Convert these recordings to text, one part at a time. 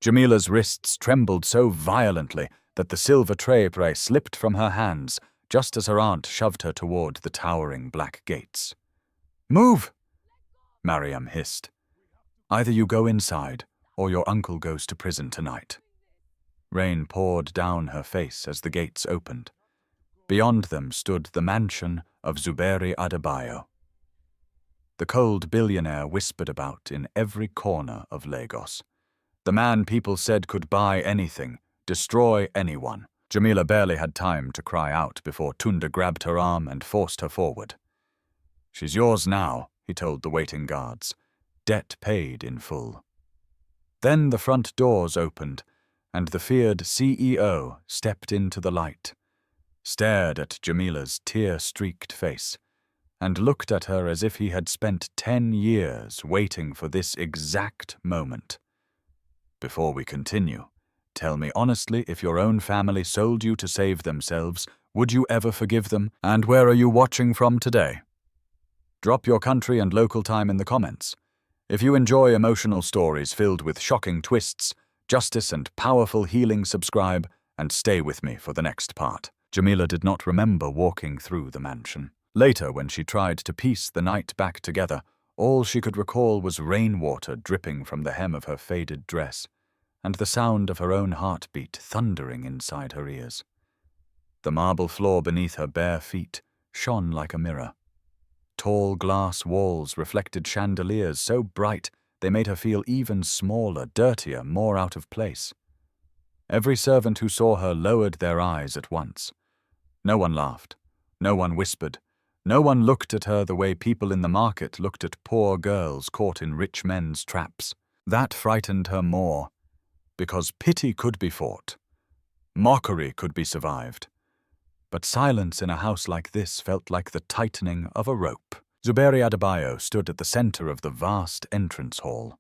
Jamila's wrists trembled so violently that the silver tray slipped from her hands just as her aunt shoved her toward the towering black gates. "Move!" Mariam hissed. "Either you go inside, or your uncle goes to prison tonight." Rain poured down her face as the gates opened. Beyond them stood the mansion of Zuberi Adebayo. The cold billionaire whispered about in every corner of Lagos. The man people said could buy anything, destroy anyone. Jamila barely had time to cry out before Tunda grabbed her arm and forced her forward. "She's yours now," he told the waiting guards. "Debt paid in full." Then the front doors opened, and the feared CEO stepped into the light, stared at Jamila's tear-streaked face, and looked at her as if he had spent 10 years waiting for this exact moment. "Before we continue, tell me honestly, if your own family sold you to save themselves, would you ever forgive them? And where are you watching from today? Drop your country and local time in the comments. If you enjoy emotional stories filled with shocking twists, justice and powerful healing, subscribe and stay with me for the next part." Jamila did not remember walking through the mansion. Later, when she tried to piece the night back together, all she could recall was rainwater dripping from the hem of her faded dress, and the sound of her own heartbeat thundering inside her ears. The marble floor beneath her bare feet shone like a mirror. Tall glass walls reflected chandeliers so bright they made her feel even smaller, dirtier, more out of place. Every servant who saw her lowered their eyes at once. No one laughed. No one whispered. No one looked at her the way people in the market looked at poor girls caught in rich men's traps. That frightened her more, because pity could be fought. Mockery could be survived. But silence in a house like this felt like the tightening of a rope. Zuberi Adebayo stood at the center of the vast entrance hall.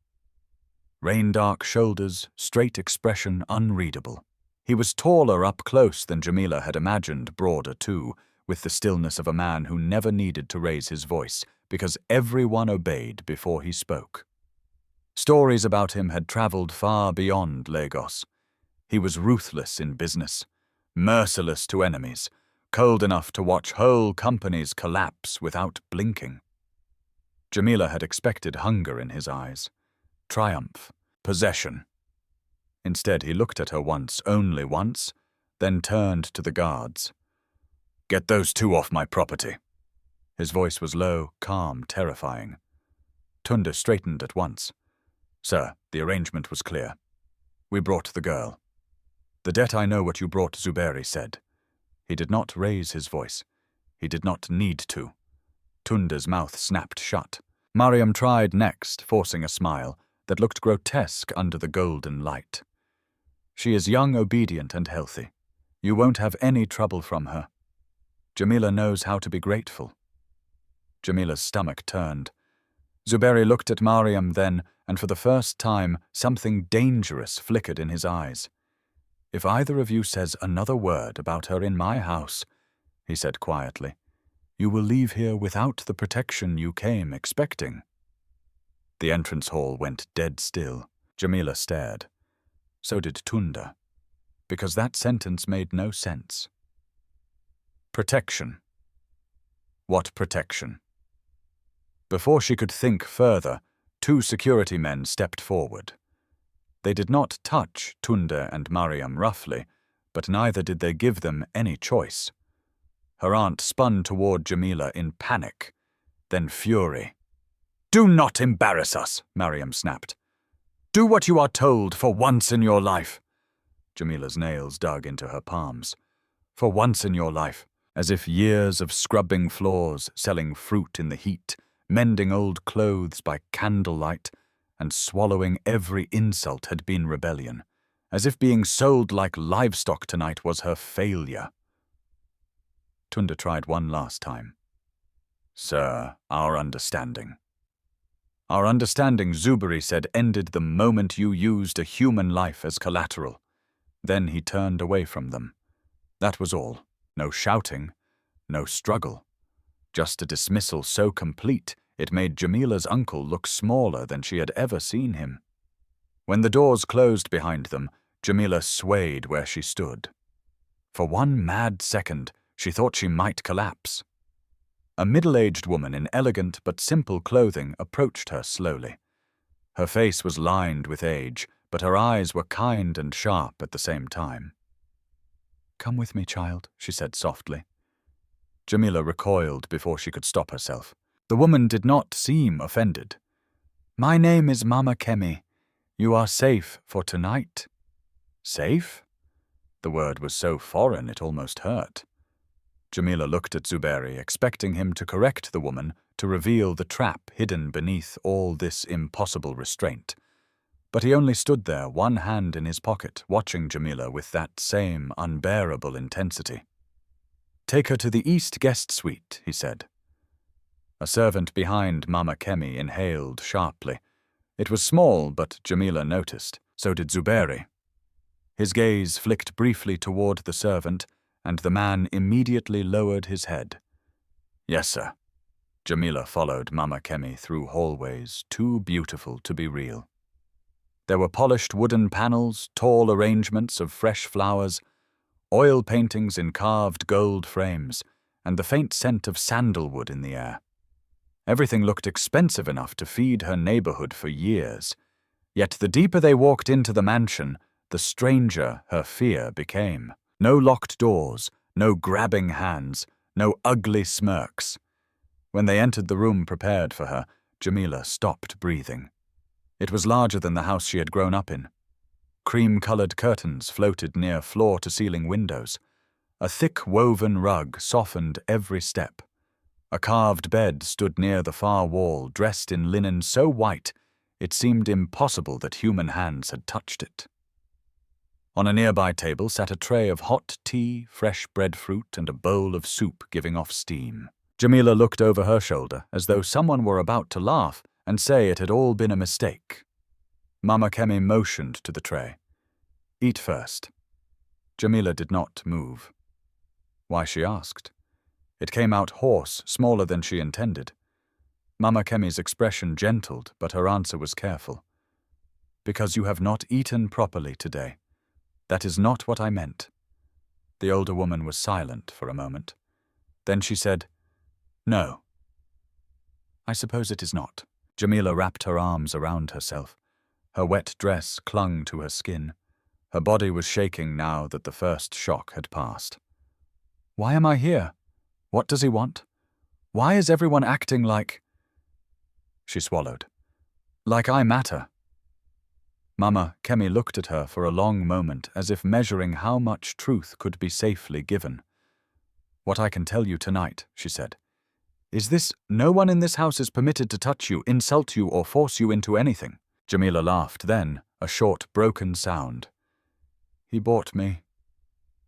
Rain-dark shoulders, straight expression unreadable. He was taller up close than Jamila had imagined, broader too, with the stillness of a man who never needed to raise his voice, because everyone obeyed before he spoke. Stories about him had traveled far beyond Lagos. He was ruthless in business, merciless to enemies, cold enough to watch whole companies collapse without blinking. Jamila had expected hunger in his eyes, triumph, possession. Instead, he looked at her once, only once, then turned to the guards. "Get those two off my property." His voice was low, calm, terrifying. Tunda straightened at once. "Sir, the arrangement was clear. We brought the girl." "The debt I know what you brought," Zuberi said. He did not raise his voice. He did not need to. Tunda's mouth snapped shut. Mariam tried next, forcing a smile that looked grotesque under the golden light. "She is young, obedient, and healthy. You won't have any trouble from her. Jamila knows how to be grateful." Jamila's stomach turned. Zuberi looked at Mariam then, and for the first time, something dangerous flickered in his eyes. "If either of you says another word about her in my house," he said quietly, "you will leave here without the protection you came expecting." The entrance hall went dead still. Jamila stared. So did Tunda, because that sentence made no sense. Protection. What protection? Before she could think further, 2 security men stepped forward. They did not touch Tunda and Mariam roughly, but neither did they give them any choice. Her aunt spun toward Jamila in panic, then fury. "Do not embarrass us," Mariam snapped. "Do what you are told for once in your life." Jamila's nails dug into her palms. "For once in your life," as if years of scrubbing floors, selling fruit in the heat, mending old clothes by candlelight, and swallowing every insult had been rebellion, as if being sold like livestock tonight was her failure. Tunda tried one last time. "Sir, our understanding." "Our understanding," Zuberi said, "ended the moment you used a human life as collateral." Then he turned away from them. That was all. No shouting, no struggle. Just a dismissal so complete it made Jamila's uncle look smaller than she had ever seen him. When the doors closed behind them, Jamila swayed where she stood. For one mad second, she thought she might collapse. A middle-aged woman in elegant but simple clothing approached her slowly. Her face was lined with age, but her eyes were kind and sharp at the same time. "Come with me, child," she said softly. Jamila recoiled before she could stop herself. The woman did not seem offended. "My name is Mama Kemi. You are safe for tonight." Safe? The word was so foreign it almost hurt. Jamila looked at Zuberi, expecting him to correct the woman, to reveal the trap hidden beneath all this impossible restraint. But he only stood there, one hand in his pocket, watching Jamila with that same unbearable intensity. "Take her to the East Guest Suite," he said. A servant behind Mama Kemi inhaled sharply. It was small, but Jamila noticed. So did Zuberi. His gaze flicked briefly toward the servant, and the man immediately lowered his head. "Yes, sir." Jamila followed Mama Kemi through hallways too beautiful to be real. There were polished wooden panels, tall arrangements of fresh flowers, oil paintings in carved gold frames, and the faint scent of sandalwood in the air. Everything looked expensive enough to feed her neighborhood for years. Yet the deeper they walked into the mansion, the stranger her fear became. No locked doors, no grabbing hands, no ugly smirks. When they entered the room prepared for her, Jamila stopped breathing. It was larger than the house she had grown up in. Cream-colored curtains floated near floor-to-ceiling windows. A thick woven rug softened every step. A carved bed stood near the far wall, dressed in linen so white it seemed impossible that human hands had touched it. On a nearby table sat a tray of hot tea, fresh breadfruit, and a bowl of soup giving off steam. Jamila looked over her shoulder as though someone were about to laugh and say it had all been a mistake. Mama Kemi motioned to the tray. "Eat first." Jamila did not move. Why, she asked. It came out hoarse, smaller than she intended. Mama Kemi's expression gentled, but her answer was careful. "Because you have not eaten properly today. That is not what I meant." The older woman was silent for a moment. Then she said, "No." "I suppose it is not." Jamila wrapped her arms around herself. Her wet dress clung to her skin. Her body was shaking now that the first shock had passed. "Why am I here? What does he want? Why is everyone acting like—" She swallowed. "Like I matter." Mama Kemi looked at her for a long moment as if measuring how much truth could be safely given. "What I can tell you tonight," she said, "is this: no one in this house is permitted to touch you, insult you, or force you into anything." Jamila laughed then, a short, broken sound. "He bought me."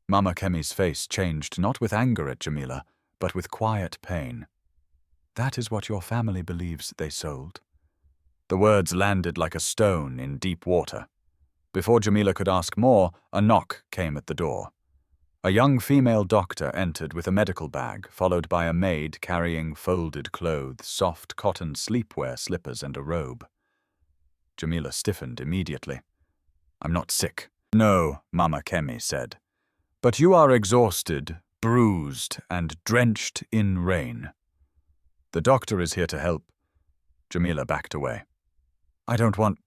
Mama Kemi's face changed not with anger at Jamila, but with quiet pain. "That is what your family believes they sold." The words landed like a stone in deep water. Before Jamila could ask more, a knock came at the door. A young female doctor entered with a medical bag, followed by a maid carrying folded clothes, soft cotton sleepwear slippers, and a robe. Jamila stiffened immediately. "I'm not sick." "No," Mama Kemi said. "But you are exhausted, bruised, and drenched in rain. The doctor is here to help." Jamila backed away. "I don't want—"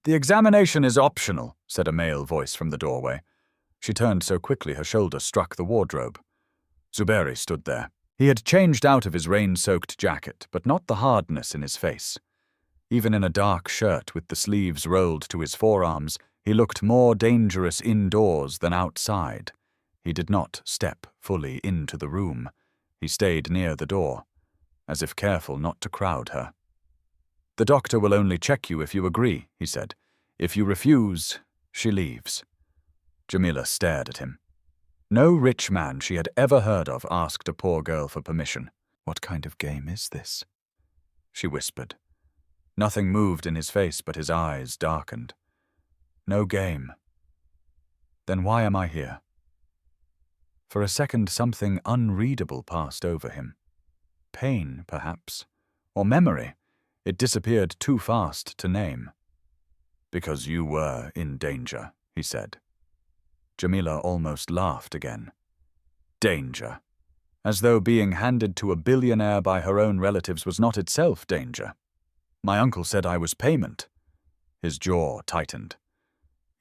"The examination is optional," said a male voice from the doorway. She turned so quickly her shoulder struck the wardrobe. Zuberi stood there. He had changed out of his rain-soaked jacket, but not the hardness in his face. Even in a dark shirt with the sleeves rolled to his forearms, he looked more dangerous indoors than outside. He did not step fully into the room. He stayed near the door, as if careful not to crowd her. "The doctor will only check you if you agree," he said. "If you refuse, she leaves." Jamila stared at him. No rich man she had ever heard of asked a poor girl for permission. "What kind of game is this?" she whispered. Nothing moved in his face, but his eyes darkened. "No game. Then why am I here?" For a second something unreadable passed over him. Pain, perhaps, or memory. It disappeared too fast to name. Because you were in danger, he said. Jamila almost laughed again. Danger. As though being handed to a billionaire by her own relatives was not itself danger. My uncle said I was payment. His jaw tightened.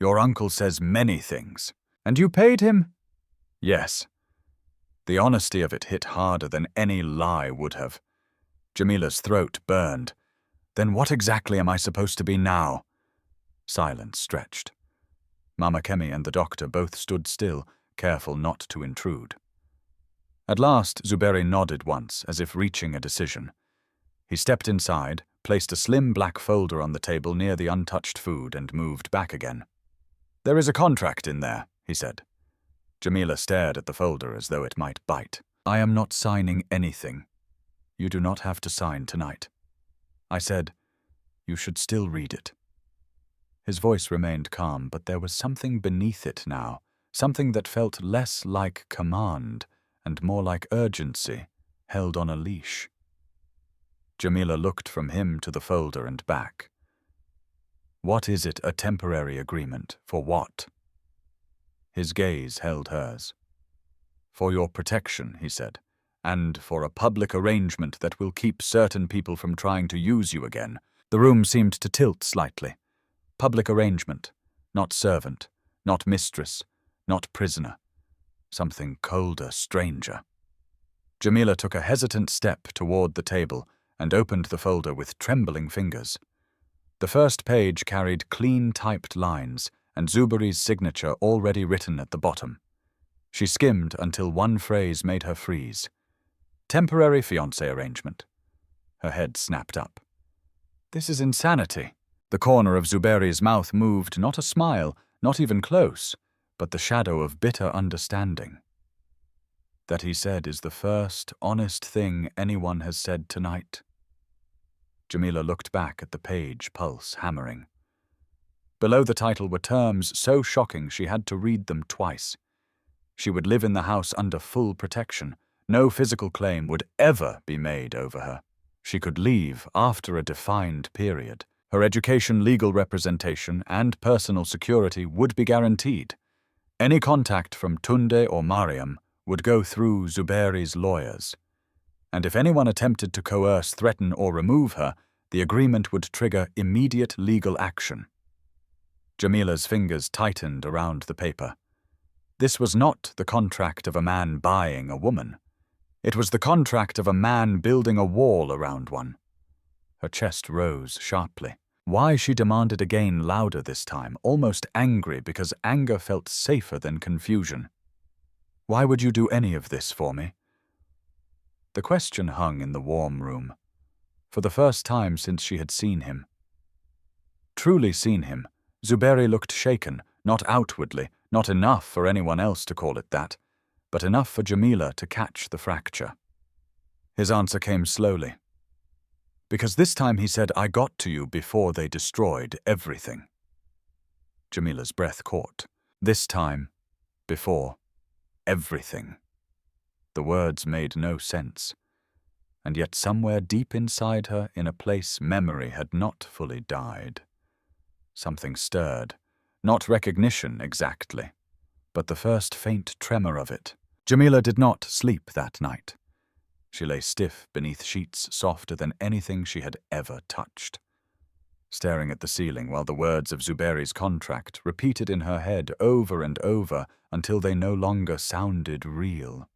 Your uncle says many things. And you paid him? Yes. The honesty of it hit harder than any lie would have. Jamila's throat burned. Then what exactly am I supposed to be now? Silence stretched. Mama Kemi and the doctor both stood still, careful not to intrude. At last, Zuberi nodded once, as if reaching a decision. He stepped inside, placed a slim black folder on the table near the untouched food, and moved back again. There is a contract in there, he said. Jamila stared at the folder as though it might bite. I am not signing anything. You do not have to sign tonight. I said, you should still read it. His voice remained calm, but there was something beneath it now, something that felt less like command and more like urgency, held on a leash. Jamila looked from him to the folder and back. What is it, a temporary agreement? For what? His gaze held hers. For your protection, he said, and for a public arrangement that will keep certain people from trying to use you again. The room seemed to tilt slightly. Public arrangement, not servant, not mistress, not prisoner. Something colder, stranger. Jamila took a hesitant step toward the table and opened the folder with trembling fingers. The first page carried clean typed lines and Zuberi's signature already written at the bottom. She skimmed until one phrase made her freeze. Temporary fiancé arrangement. Her head snapped up. This is insanity. The corner of Zuberi's mouth moved, not a smile, not even close, but the shadow of bitter understanding. That he said is the first honest thing anyone has said tonight. Jamila looked back at the page, pulse hammering. Below the title were terms so shocking she had to read them twice. She would live in the house under full protection. No physical claim would ever be made over her. She could leave after a defined period. Her education, legal representation, and personal security would be guaranteed. Any contact from Tunde or Mariam would go through Zuberi's lawyers. And if anyone attempted to coerce, threaten, or remove her, the agreement would trigger immediate legal action. Jamila's fingers tightened around the paper. This was not the contract of a man buying a woman. It was the contract of a man building a wall around one. Her chest rose sharply. Why, she demanded again, louder this time, almost angry because anger felt safer than confusion. Why would you do any of this for me? The question hung in the warm room. For the first time since she had seen him. Truly seen him, Zuberi looked shaken, not outwardly, not enough for anyone else to call it that, but enough for Jamila to catch the fracture. His answer came slowly. Because this time he said, I got to you before they destroyed everything. Jamila's breath caught. This time, before, everything. The words made no sense. And yet somewhere deep inside her, in a place memory had not fully died. Something stirred. Not recognition exactly, but the first faint tremor of it. Jamila did not sleep that night. She lay stiff beneath sheets softer than anything she had ever touched, staring at the ceiling while the words of Zuberi's contract repeated in her head over and over until they no longer sounded real.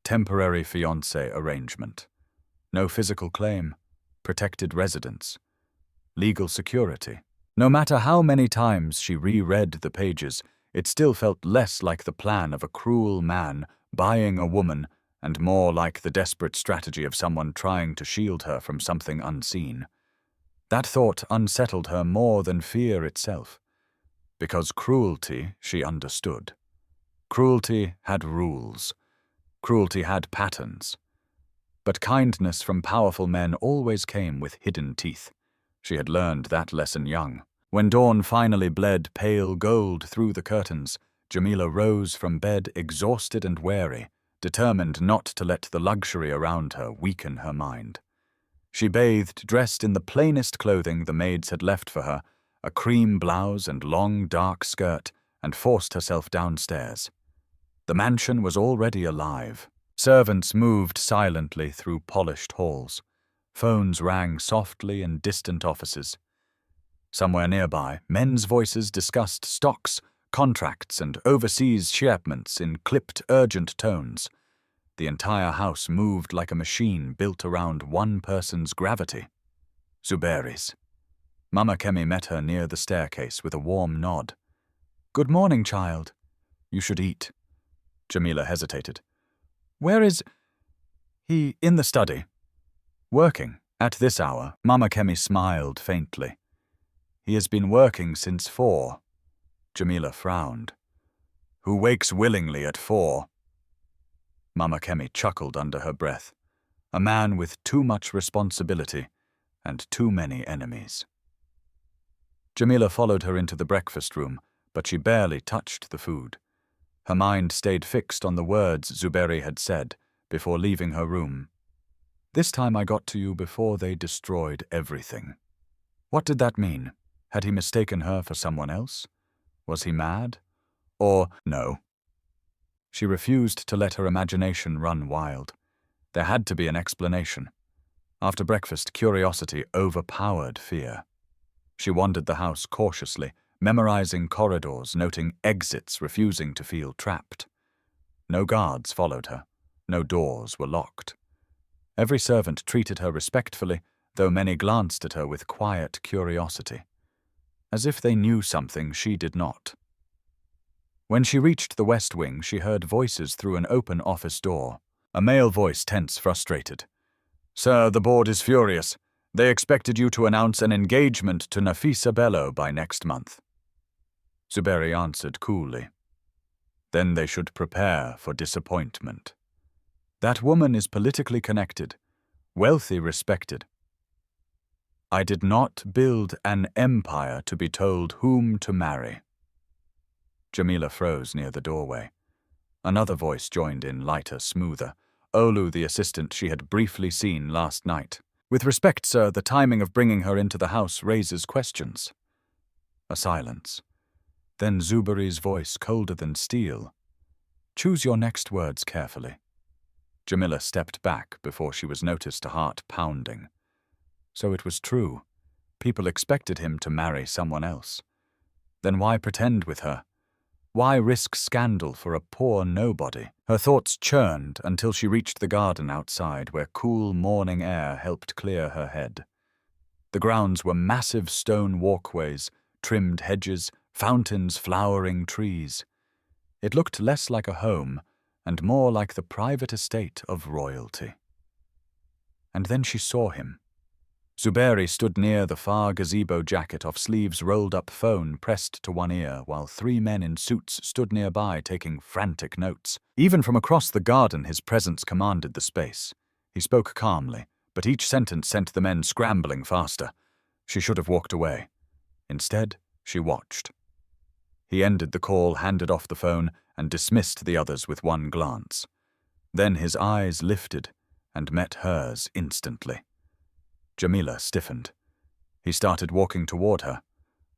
Temporary fiancé arrangement. No physical claim. Protected residence. Legal security. No matter how many times she reread the pages, it still felt less like the plan of a cruel man buying a woman and more like the desperate strategy of someone trying to shield her from something unseen. That thought unsettled her more than fear itself. Because cruelty, she understood. Cruelty had rules. Cruelty had patterns. But kindness from powerful men always came with hidden teeth. She had learned that lesson young. When dawn finally bled pale gold through the curtains, Jamila rose from bed exhausted and wary, determined not to let the luxury around her weaken her mind. She bathed, dressed in the plainest clothing the maids had left for her, a cream blouse and long dark skirt, and forced herself downstairs. The mansion was already alive. Servants moved silently through polished halls. Phones rang softly in distant offices. Somewhere nearby, men's voices discussed stocks, contracts, and overseas shipments in clipped, urgent tones. The entire house moved like a machine built around one person's gravity. Zuberi's. Mama Kemi met her near the staircase with a warm nod. "Good morning, child. You should eat." Jamila hesitated. "Where is he?" "In the study. Working. At this hour." Mama Kemi smiled faintly. "He has been working since 4. Jamila frowned. "Who wakes willingly at 4? Mama Kemi chuckled under her breath. "A man with too much responsibility and too many enemies." Jamila followed her into the breakfast room, but she barely touched the food. Her mind stayed fixed on the words Zuberi had said before leaving her room. "This time I got to you before they destroyed everything." What did that mean? Had he mistaken her for someone else? Was he mad? Or no? She refused to let her imagination run wild. There had to be an explanation. After breakfast, curiosity overpowered fear. She wandered the house cautiously, memorizing corridors, noting exits, refusing to feel trapped. No guards followed her. No doors were locked. Every servant treated her respectfully, though many glanced at her with quiet curiosity, as if they knew something she did not. When she reached the west wing, she heard voices through an open office door. A male voice, tense, frustrated. "Sir, the board is furious. They expected you to announce an engagement to Nafisa Bello by next month." Zuberi answered coolly. "Then they should prepare for disappointment. That woman is politically connected, wealthy, respected. I did not build an empire to be told whom to marry." Jamila froze near the doorway. Another voice joined in, lighter, smoother. Olu, the assistant she had briefly seen last night. "With respect, sir, the timing of bringing her into the house raises questions." A silence. Then Zuberi's voice, colder than steel. "Choose your next words carefully." Jamila stepped back before she was noticed, a heart pounding. So it was true. People expected him to marry someone else. Then why pretend with her? Why risk scandal for a poor nobody? Her thoughts churned until she reached the garden outside, where cool morning air helped clear her head. The grounds were massive stone walkways, trimmed hedges, fountains, flowering trees. It looked less like a home and more like the private estate of royalty. And then she saw him. Zuberi stood near the far gazebo jacket, off-sleeves rolled-up phone pressed to one ear, while 3 men in suits stood nearby taking frantic notes. Even from across the garden, his presence commanded the space. He spoke calmly, but each sentence sent the men scrambling faster. She should have walked away. Instead, she watched. He ended the call, handed off the phone, and dismissed the others with one glance. Then his eyes lifted and met hers instantly. Jamila stiffened. He started walking toward her.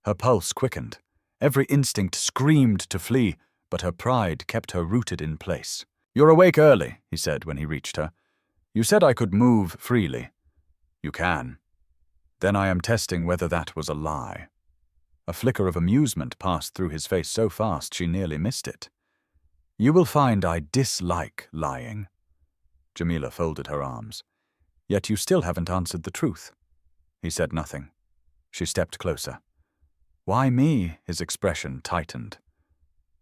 Her pulse quickened. Every instinct screamed to flee, but her pride kept her rooted in place. "You're awake early," he said when he reached her. "You said I could move freely." "You can." "Then I am testing whether that was a lie." A flicker of amusement passed through his face so fast she nearly missed it. "You will find I dislike lying." Jamila folded her arms. "Yet you still haven't answered the truth." He said nothing. She stepped closer. "Why me?" His expression tightened.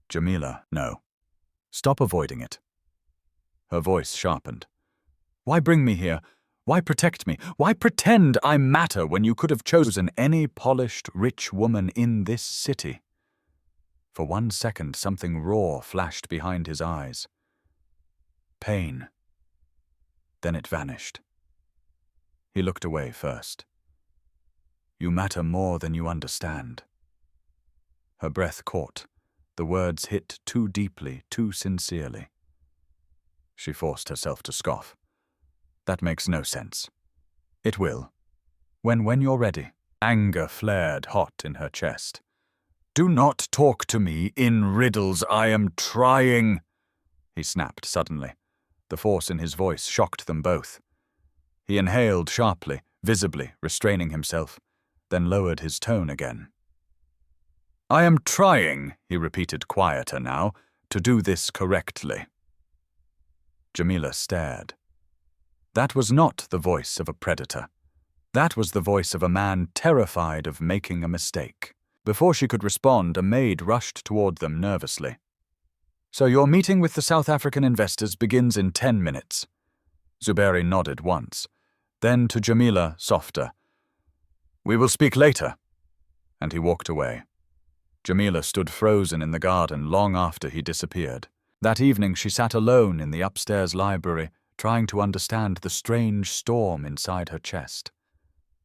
"Jamila, no. Stop avoiding it." Her voice sharpened. "Why bring me here? Why protect me? Why pretend I matter when you could have chosen any polished, rich woman in this city?" For 1 second, something raw flashed behind his eyes. Pain. Then it vanished. He looked away first. "You matter more than you understand." Her breath caught. The words hit too deeply, too sincerely. She forced herself to scoff. "That makes no sense." "It will. When you're ready." Anger flared hot in her chest. "Do not talk to me in riddles, I am trying," he snapped suddenly. The force in his voice shocked them both. He inhaled sharply, visibly restraining himself, then lowered his tone again. "I am trying," he repeated quieter now, "to do this correctly." Jamila stared. That was not the voice of a predator. That was the voice of a man terrified of making a mistake. Before she could respond, a maid rushed toward them nervously. "So your meeting with the South African investors begins in 10 minutes. Zuberi nodded once. Then to Jamila, softer. "We will speak later." And he walked away. Jamila stood frozen in the garden long after he disappeared. That evening she sat alone in the upstairs library, trying to understand the strange storm inside her chest.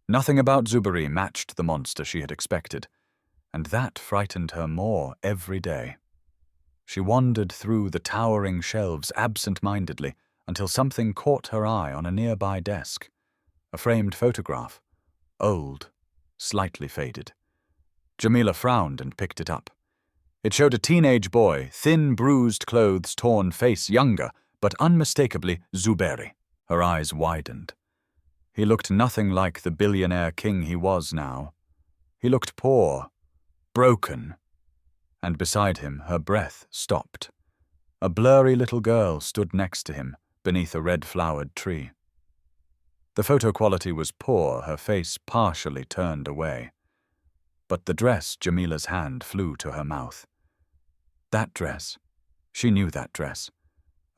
Nothing about Zuberi matched the monster she had expected, and that frightened her more every day. She wandered through the towering shelves absent-mindedly until something caught her eye on a nearby desk. A framed photograph. Old, slightly faded. Jamila frowned and picked it up. It showed a teenage boy, thin, bruised clothes, torn face, younger, but unmistakably Zuberi. Her eyes widened. He looked nothing like the billionaire king he was now. He looked poor, broken, and beside him her breath stopped. A blurry little girl stood next to him beneath a red-flowered tree. The photo quality was poor, her face partially turned away. But the dress, Jamila's hand flew to her mouth. That dress. She knew that dress.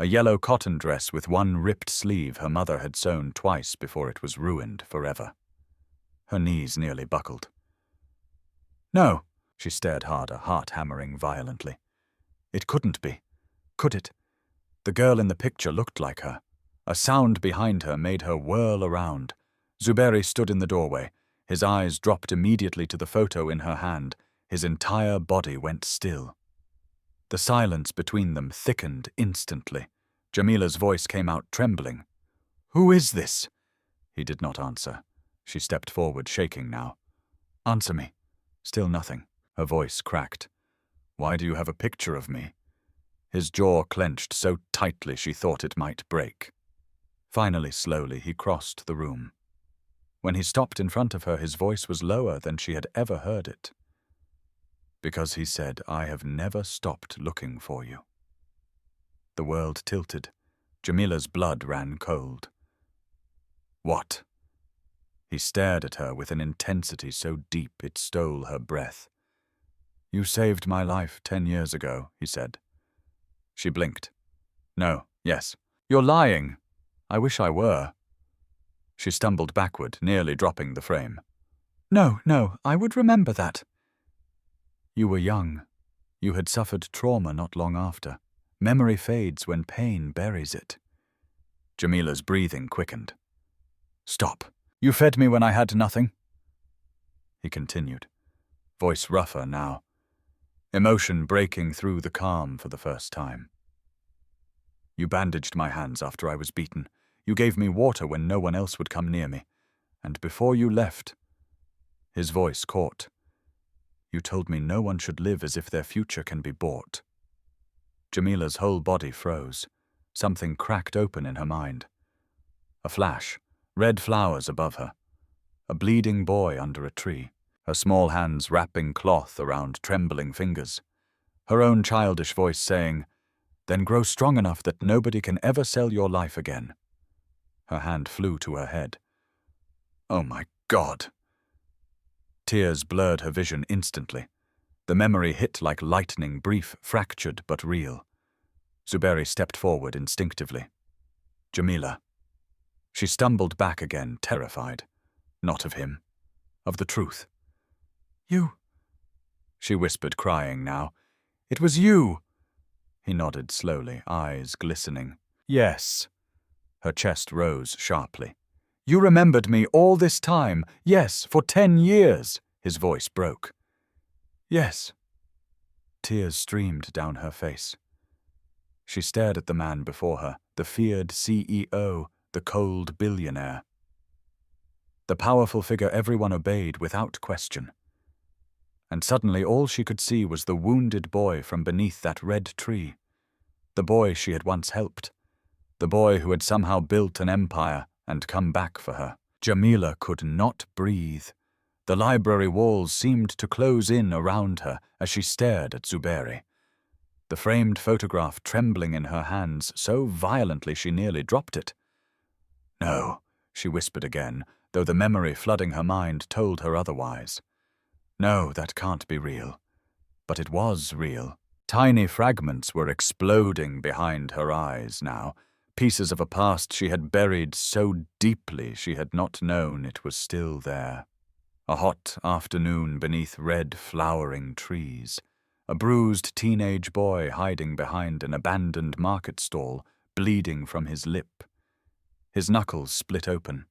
A yellow cotton dress with one ripped sleeve her mother had sewn twice before it was ruined forever. Her knees nearly buckled. "No," she stared harder, heart hammering violently. "It couldn't be. Could it? The girl in the picture looked like her. A sound behind her made her whirl around. Zuberi stood in the doorway. His eyes dropped immediately to the photo in her hand. His entire body went still. The silence between them thickened instantly. Jamila's voice came out trembling. "Who is this?" He did not answer. She stepped forward, shaking now. "Answer me." Still nothing. Her voice cracked. "Why do you have a picture of me?" His jaw clenched so tightly she thought it might break. Finally, slowly, he crossed the room. When he stopped in front of her, his voice was lower than she had ever heard it. "Because," he said, "I have never stopped looking for you." The world tilted. Jamila's blood ran cold. "What?" He stared at her with an intensity so deep it stole her breath. "You saved my life 10 years ago," he said. She blinked. "No, yes. You're lying. I wish I were." She stumbled backward, nearly dropping the frame. No, I would remember that." "You were young. You had suffered trauma not long after. Memory fades when pain buries it." Jamila's breathing quickened. "Stop. You fed me when I had nothing." He continued, voice rougher now, emotion breaking through the calm for the first time. "You bandaged my hands after I was beaten. You gave me water when no one else would come near me. And before you left..." His voice caught. "You told me no one should live as if their future can be bought." Jamila's whole body froze. Something cracked open in her mind. A flash, red flowers above her. A bleeding boy under a tree, her small hands wrapping cloth around trembling fingers. Her own childish voice saying, "Then grow strong enough that nobody can ever sell your life again." Her hand flew to her head. Oh my God! Tears blurred her vision instantly. The memory hit like lightning, brief, fractured, but real. Zuberi stepped forward instinctively. "Jamila." She stumbled back again, terrified. Not of him. Of the truth. "You," she whispered, crying now. "It was you." He nodded slowly, eyes glistening. "Yes." Her chest rose sharply. "You remembered me all this time. Yes, for 10 years." His voice broke. "Yes." Tears streamed down her face. She stared at the man before her, the feared CEO, the cold billionaire. the powerful figure everyone obeyed without question. And suddenly all she could see was the wounded boy from beneath that red tree, the boy she had once helped, the boy who had somehow built an empire and come back for her. Jamila could not breathe. The library walls seemed to close in around her as she stared at Zuberi, the framed photograph trembling in her hands so violently she nearly dropped it. "No," she whispered again, though the memory flooding her mind told her otherwise. "No, that can't be real." But it was real. Tiny fragments were exploding behind her eyes now, pieces of a past she had buried so deeply she had not known it was still there. A hot afternoon beneath red flowering trees, a bruised teenage boy hiding behind an abandoned market stall, bleeding from his lip. His knuckles split open,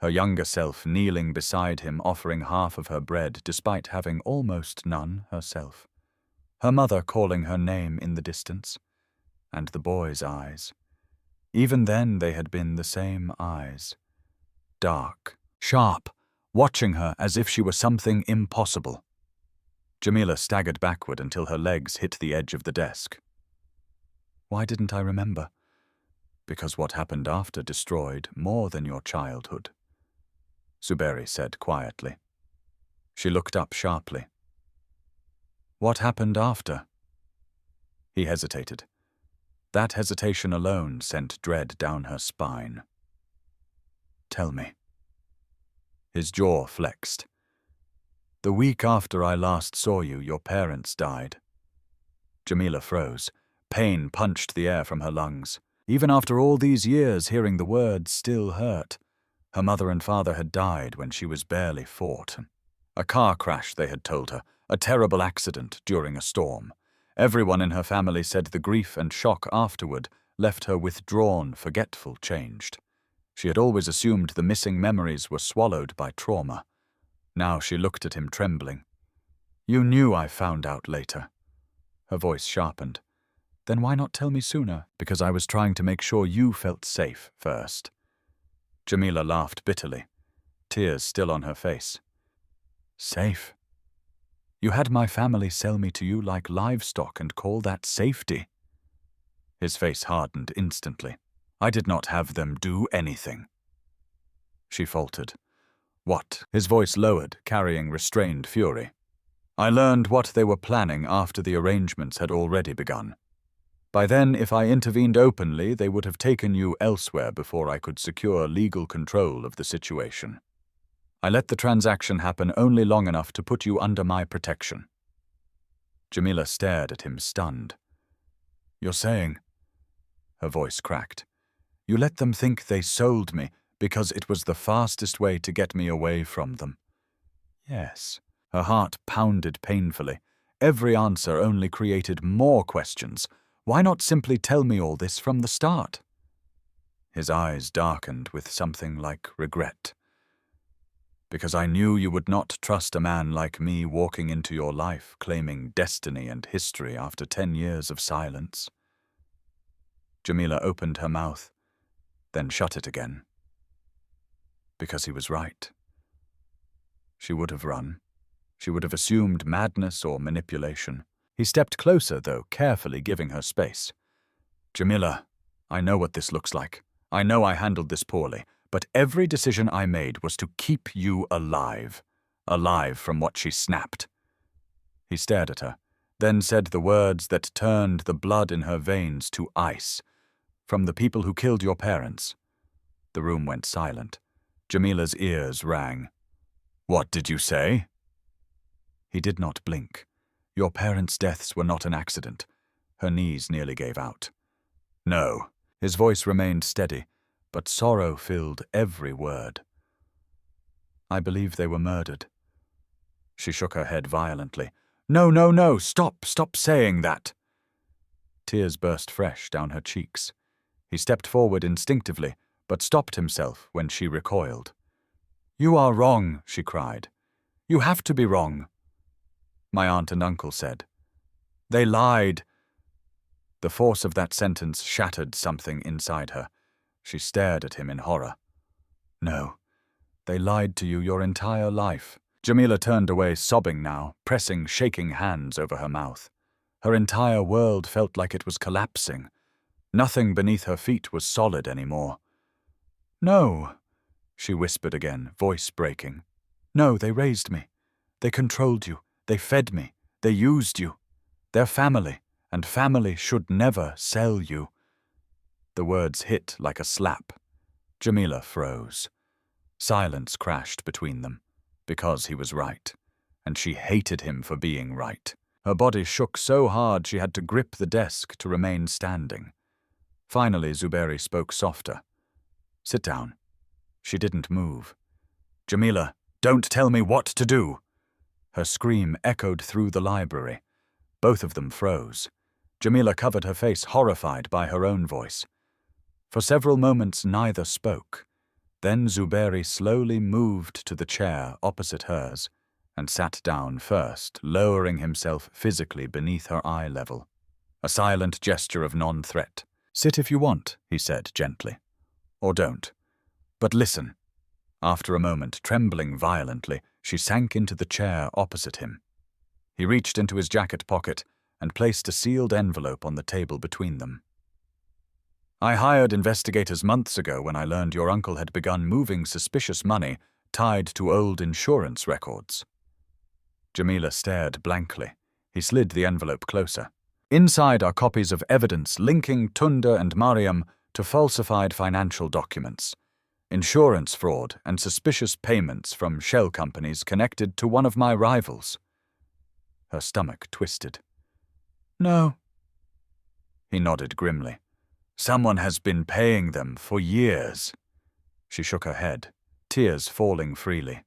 her younger self kneeling beside him offering half of her bread despite having almost none herself. Her mother calling her name in the distance, and the boy's eyes. Even then they had been the same eyes. Dark, sharp, watching her as if she were something impossible. Jamila staggered backward until her legs hit the edge of the desk. Why didn't I remember? Because what happened after destroyed more than your childhood, Zuberi said quietly. She looked up sharply. What happened after? He hesitated. That hesitation alone sent dread down her spine. Tell me. His jaw flexed. The week after I last saw you, your parents died. Jamila froze. Pain punched the air from her lungs. Even after all these years, hearing the words still hurt. Her mother and father had died when she was barely 4. A car crash, they had told her, a terrible accident during a storm. Everyone in her family said the grief and shock afterward left her withdrawn, forgetful, changed. She had always assumed the missing memories were swallowed by trauma. Now she looked at him trembling. You knew I found out later. Her voice sharpened. Then why not tell me sooner? Because I was trying to make sure you felt safe first. Jamila laughed bitterly, tears still on her face. Safe? You had my family sell me to you like livestock and call that safety. His face hardened instantly. I did not have them do anything. She faltered. What? His voice lowered, carrying restrained fury. I learned what they were planning after the arrangements had already begun. By then, if I intervened openly, they would have taken you elsewhere before I could secure legal control of the situation. I let the transaction happen only long enough to put you under my protection. Jamila stared at him, stunned. You're saying? Her voice cracked. You let them think they sold me because it was the fastest way to get me away from them. Yes. Her heart pounded painfully. Every answer only created more questions. Why not simply tell me all this from the start? His eyes darkened with something like regret. Because I knew you would not trust a man like me walking into your life, claiming destiny and history after 10 years of silence. Jamila opened her mouth, then shut it again. Because he was right. She would have run. She would have assumed madness or manipulation. He stepped closer, though, carefully giving her space. Jamila, I know what this looks like. I know I handled this poorly, but every decision I made was to keep you alive. Alive from what she snapped. He stared at her, then said the words that turned the blood in her veins to ice. From the people who killed your parents. The room went silent. Jamila's ears rang. What did you say? He did not blink. Your parents' deaths were not an accident. Her knees nearly gave out. No. His voice remained steady, but sorrow filled every word. I believe they were murdered. She shook her head violently. No, stop saying that. Tears burst fresh down her cheeks. He stepped forward instinctively, but stopped himself when she recoiled. You are wrong, she cried. You have to be wrong. My aunt and uncle said. They lied. The force of that sentence shattered something inside her. She stared at him in horror. No, They lied to you your entire life. Jamila turned away, sobbing now, pressing shaking hands over her mouth. Her entire world felt like it was collapsing. Nothing beneath her feet was solid anymore. "No," she whispered again, voice breaking. "No, they raised me. They controlled you. They fed me. They used you. They're family, and family should never sell you." The words hit like a slap. Jamila froze. Silence crashed between them, because he was right, and she hated him for being right. Her body shook so hard she had to grip the desk to remain standing. Finally, Zuberi spoke softer. "Sit down." She didn't move. "Jamila, don't tell me what to do!" Her scream echoed through the library. Both of them froze. Jamila covered her face, horrified by her own voice. For several moments neither spoke. Then Zuberi slowly moved to the chair opposite hers and sat down first, lowering himself physically beneath her eye level. A silent gesture of non-threat. "Sit if you want," he said gently. "Or don't. But listen." After a moment, trembling violently, she sank into the chair opposite him. He reached into his jacket pocket and placed a sealed envelope on the table between them. "I hired investigators months ago when I learned your uncle had begun moving suspicious money tied to old insurance records." Jamila stared blankly. He slid the envelope closer. "Inside are copies of evidence linking Tunda and Mariam to falsified financial documents, insurance fraud, and suspicious payments from shell companies connected to one of my rivals." Her stomach twisted. "No." He nodded grimly. "Someone has been paying them for years." She shook her head, tears falling freely.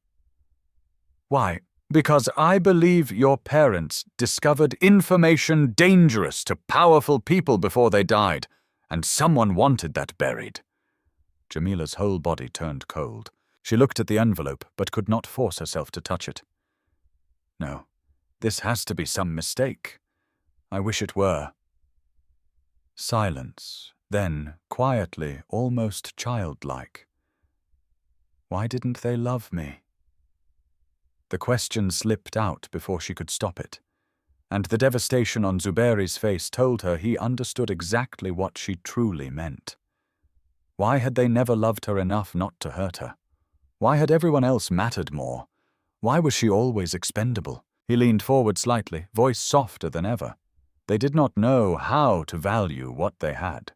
"Why? Because I believe your parents discovered information dangerous to powerful people before they died, and someone wanted that buried." Jamila's whole body turned cold. She looked at the envelope, but could not force herself to touch it. "No, this has to be some mistake. I wish it were." Silence, then, quietly, almost childlike. "Why didn't they love me?" The question slipped out before she could stop it, and the devastation on Zuberi's face told her he understood exactly what she truly meant. Why had they never loved her enough not to hurt her? Why had everyone else mattered more? Why was she always expendable? He leaned forward slightly, voice softer than ever. They did not know how to value what they had.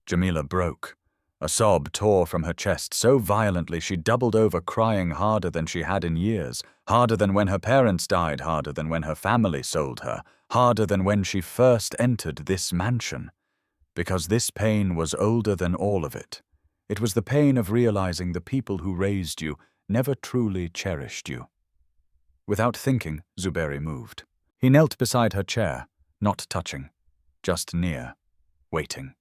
Jamila broke. A sob tore from her chest so violently she doubled over, crying harder than she had in years, harder than when her parents died, harder than when her family sold her, harder than when she first entered this mansion. Because this pain was older than all of it. It was the pain of realizing the people who raised you never truly cherished you. Without thinking, Zuberi moved. He knelt beside her chair, not touching, just near, waiting.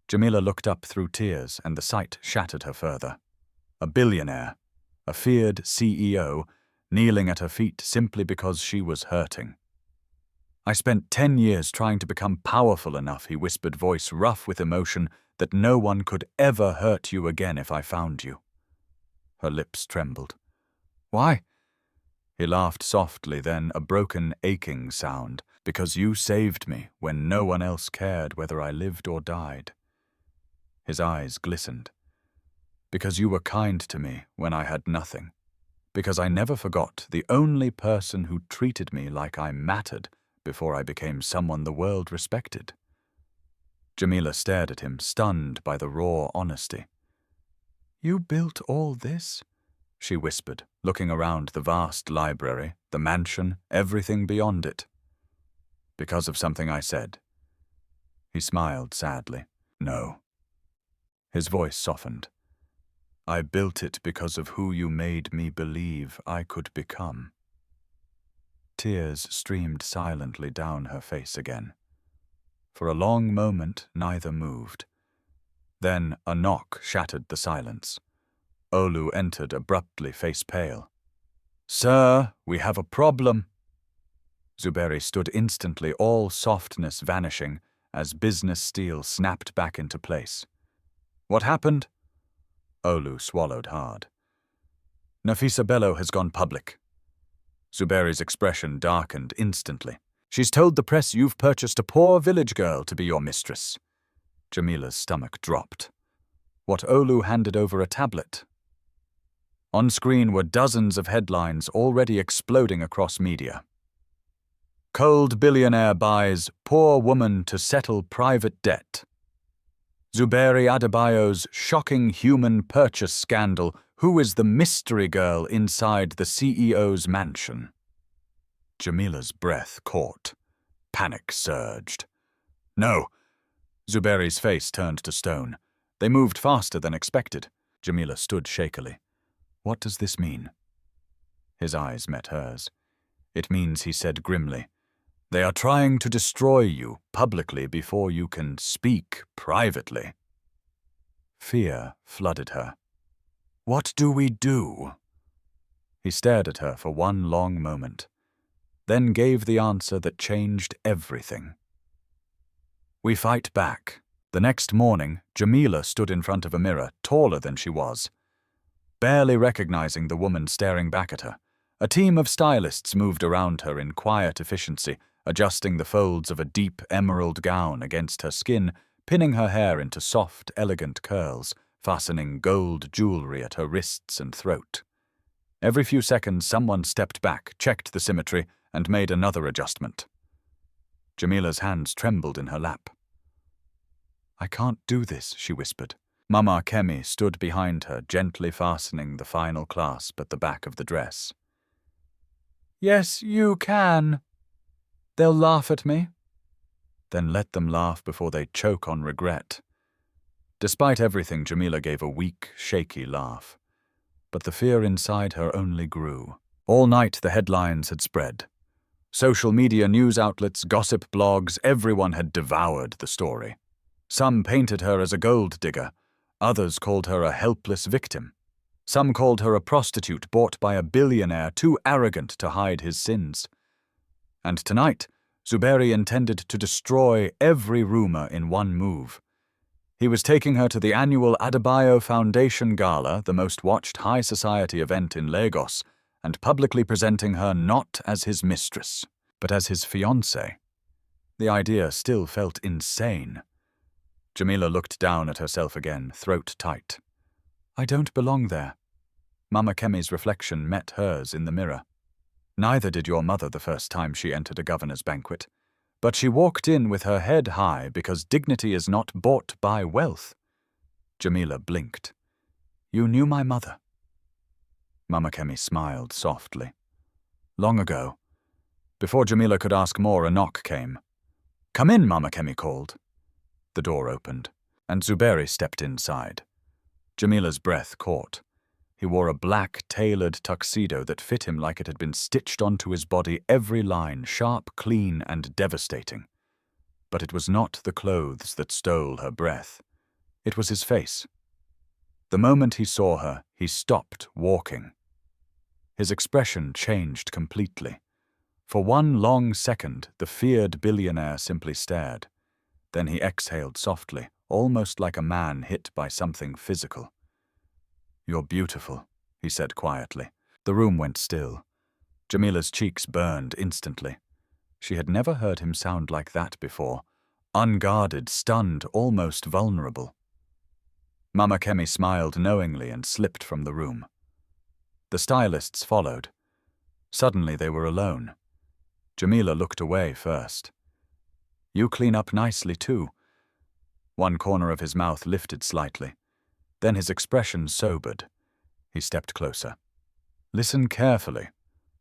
Jamila looked up through tears, and the sight shattered her further. A billionaire, a feared CEO, kneeling at her feet simply because she was hurting. "I spent 10 years trying to become powerful enough," he whispered, voice rough with emotion, "that no one could ever hurt you again if I found you." Her lips trembled. "Why?" He laughed softly, then a broken, aching sound. "Because you saved me when no one else cared whether I lived or died." His eyes glistened. "Because you were kind to me when I had nothing. Because I never forgot the only person who treated me like I mattered before I became someone the world respected." Jamila stared at him, stunned by the raw honesty. "You built all this?" she whispered, looking around the vast library, the mansion, everything beyond it. "Because of something I said." He smiled sadly. "No." His voice softened. "I built it because of who you made me believe I could become." Tears streamed silently down her face again. For a long moment, neither moved. Then a knock shattered the silence. Olu entered abruptly, face pale. "Sir, we have a problem." Zuberi stood instantly, all softness vanishing, as business steel snapped back into place. "What happened?" Olu swallowed hard. Nafisa Bello has gone public. Zuberi's expression darkened instantly. She's told the press you've purchased a poor village girl to be your mistress. Jamila's stomach dropped. What Olu handed over a tablet. On screen were dozens of headlines already exploding across media. Cold billionaire buys poor woman to settle private debt. Zuberi Adebayo's shocking human purchase scandal. Who is the mystery girl inside the CEO's mansion? Jamila's breath caught. Panic surged. No. Zuberi's face turned to stone. They moved faster than expected. Jamila stood shakily. What does this mean? His eyes met hers. It means, he said grimly, they are trying to destroy you publicly before you can speak privately. Fear flooded her. What do we do? He stared at her for one long moment, then gave the answer that changed everything. We fight back. The next morning, Jamila stood in front of a mirror, taller than she was. Barely recognizing the woman staring back at her, a team of stylists moved around her in quiet efficiency, adjusting the folds of a deep emerald gown against her skin, pinning her hair into soft, elegant curls, fastening gold jewelry at her wrists and throat. Every few seconds, someone stepped back, checked the symmetry, and made another adjustment. Jamila's hands trembled in her lap. I can't do this, she whispered. Mama Kemi stood behind her, gently fastening the final clasp at the back of the dress. Yes, you can. They'll laugh at me. Then let them laugh before they choke on regret. Despite everything, Jamila gave a weak, shaky laugh. But the fear inside her only grew. All night the headlines had spread. Social media news outlets, gossip blogs, everyone had devoured the story. Some painted her as a gold digger. Others called her a helpless victim. Some called her a prostitute bought by a billionaire too arrogant to hide his sins. And tonight, Zuberi intended to destroy every rumor in one move. He was taking her to the annual Adebayo Foundation Gala, the most watched high society event in Lagos, and publicly presenting her not as his mistress, but as his fiancée. The idea still felt insane. Jamila looked down at herself again, throat tight. I don't belong there. Mama Kemi's reflection met hers in the mirror. Neither did your mother the first time she entered a governor's banquet. But she walked in with her head high because dignity is not bought by wealth. Jamila blinked. You knew my mother. Mama Kemi smiled softly. Long ago. Before Jamila could ask more, a knock came. Come in, Mama Kemi called. The door opened, and Zuberi stepped inside. Jamila's breath caught. He wore a black, tailored tuxedo that fit him like it had been stitched onto his body, every line sharp, clean, and devastating. But it was not the clothes that stole her breath. It was his face. The moment he saw her, he stopped walking. His expression changed completely. For one long second, the feared billionaire simply stared. Then he exhaled softly, almost like a man hit by something physical. You're beautiful, he said quietly. The room went still. Jamila's cheeks burned instantly. She had never heard him sound like that before. Unguarded, stunned, almost vulnerable. Mama Kemi smiled knowingly and slipped from the room. The stylists followed. Suddenly they were alone. Jamila looked away first. You clean up nicely too. One corner of his mouth lifted slightly. Then his expression sobered. He stepped closer. Listen carefully.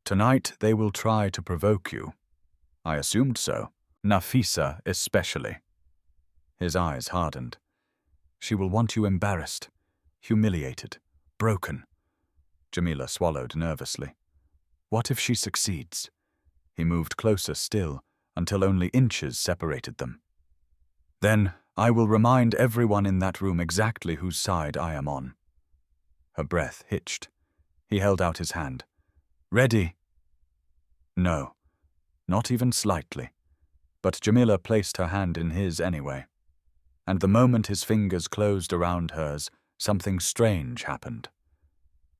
Tonight they will try to provoke you. I assumed so. Nafisa especially. His eyes hardened. She will want you embarrassed, humiliated, broken. Jamila swallowed nervously. What if she succeeds? He moved closer still, until only inches separated them. Then I will remind everyone in that room exactly whose side I am on. Her breath hitched. He held out his hand. Ready? No, not even slightly. But Jamila placed her hand in his anyway. And the moment his fingers closed around hers, something strange happened.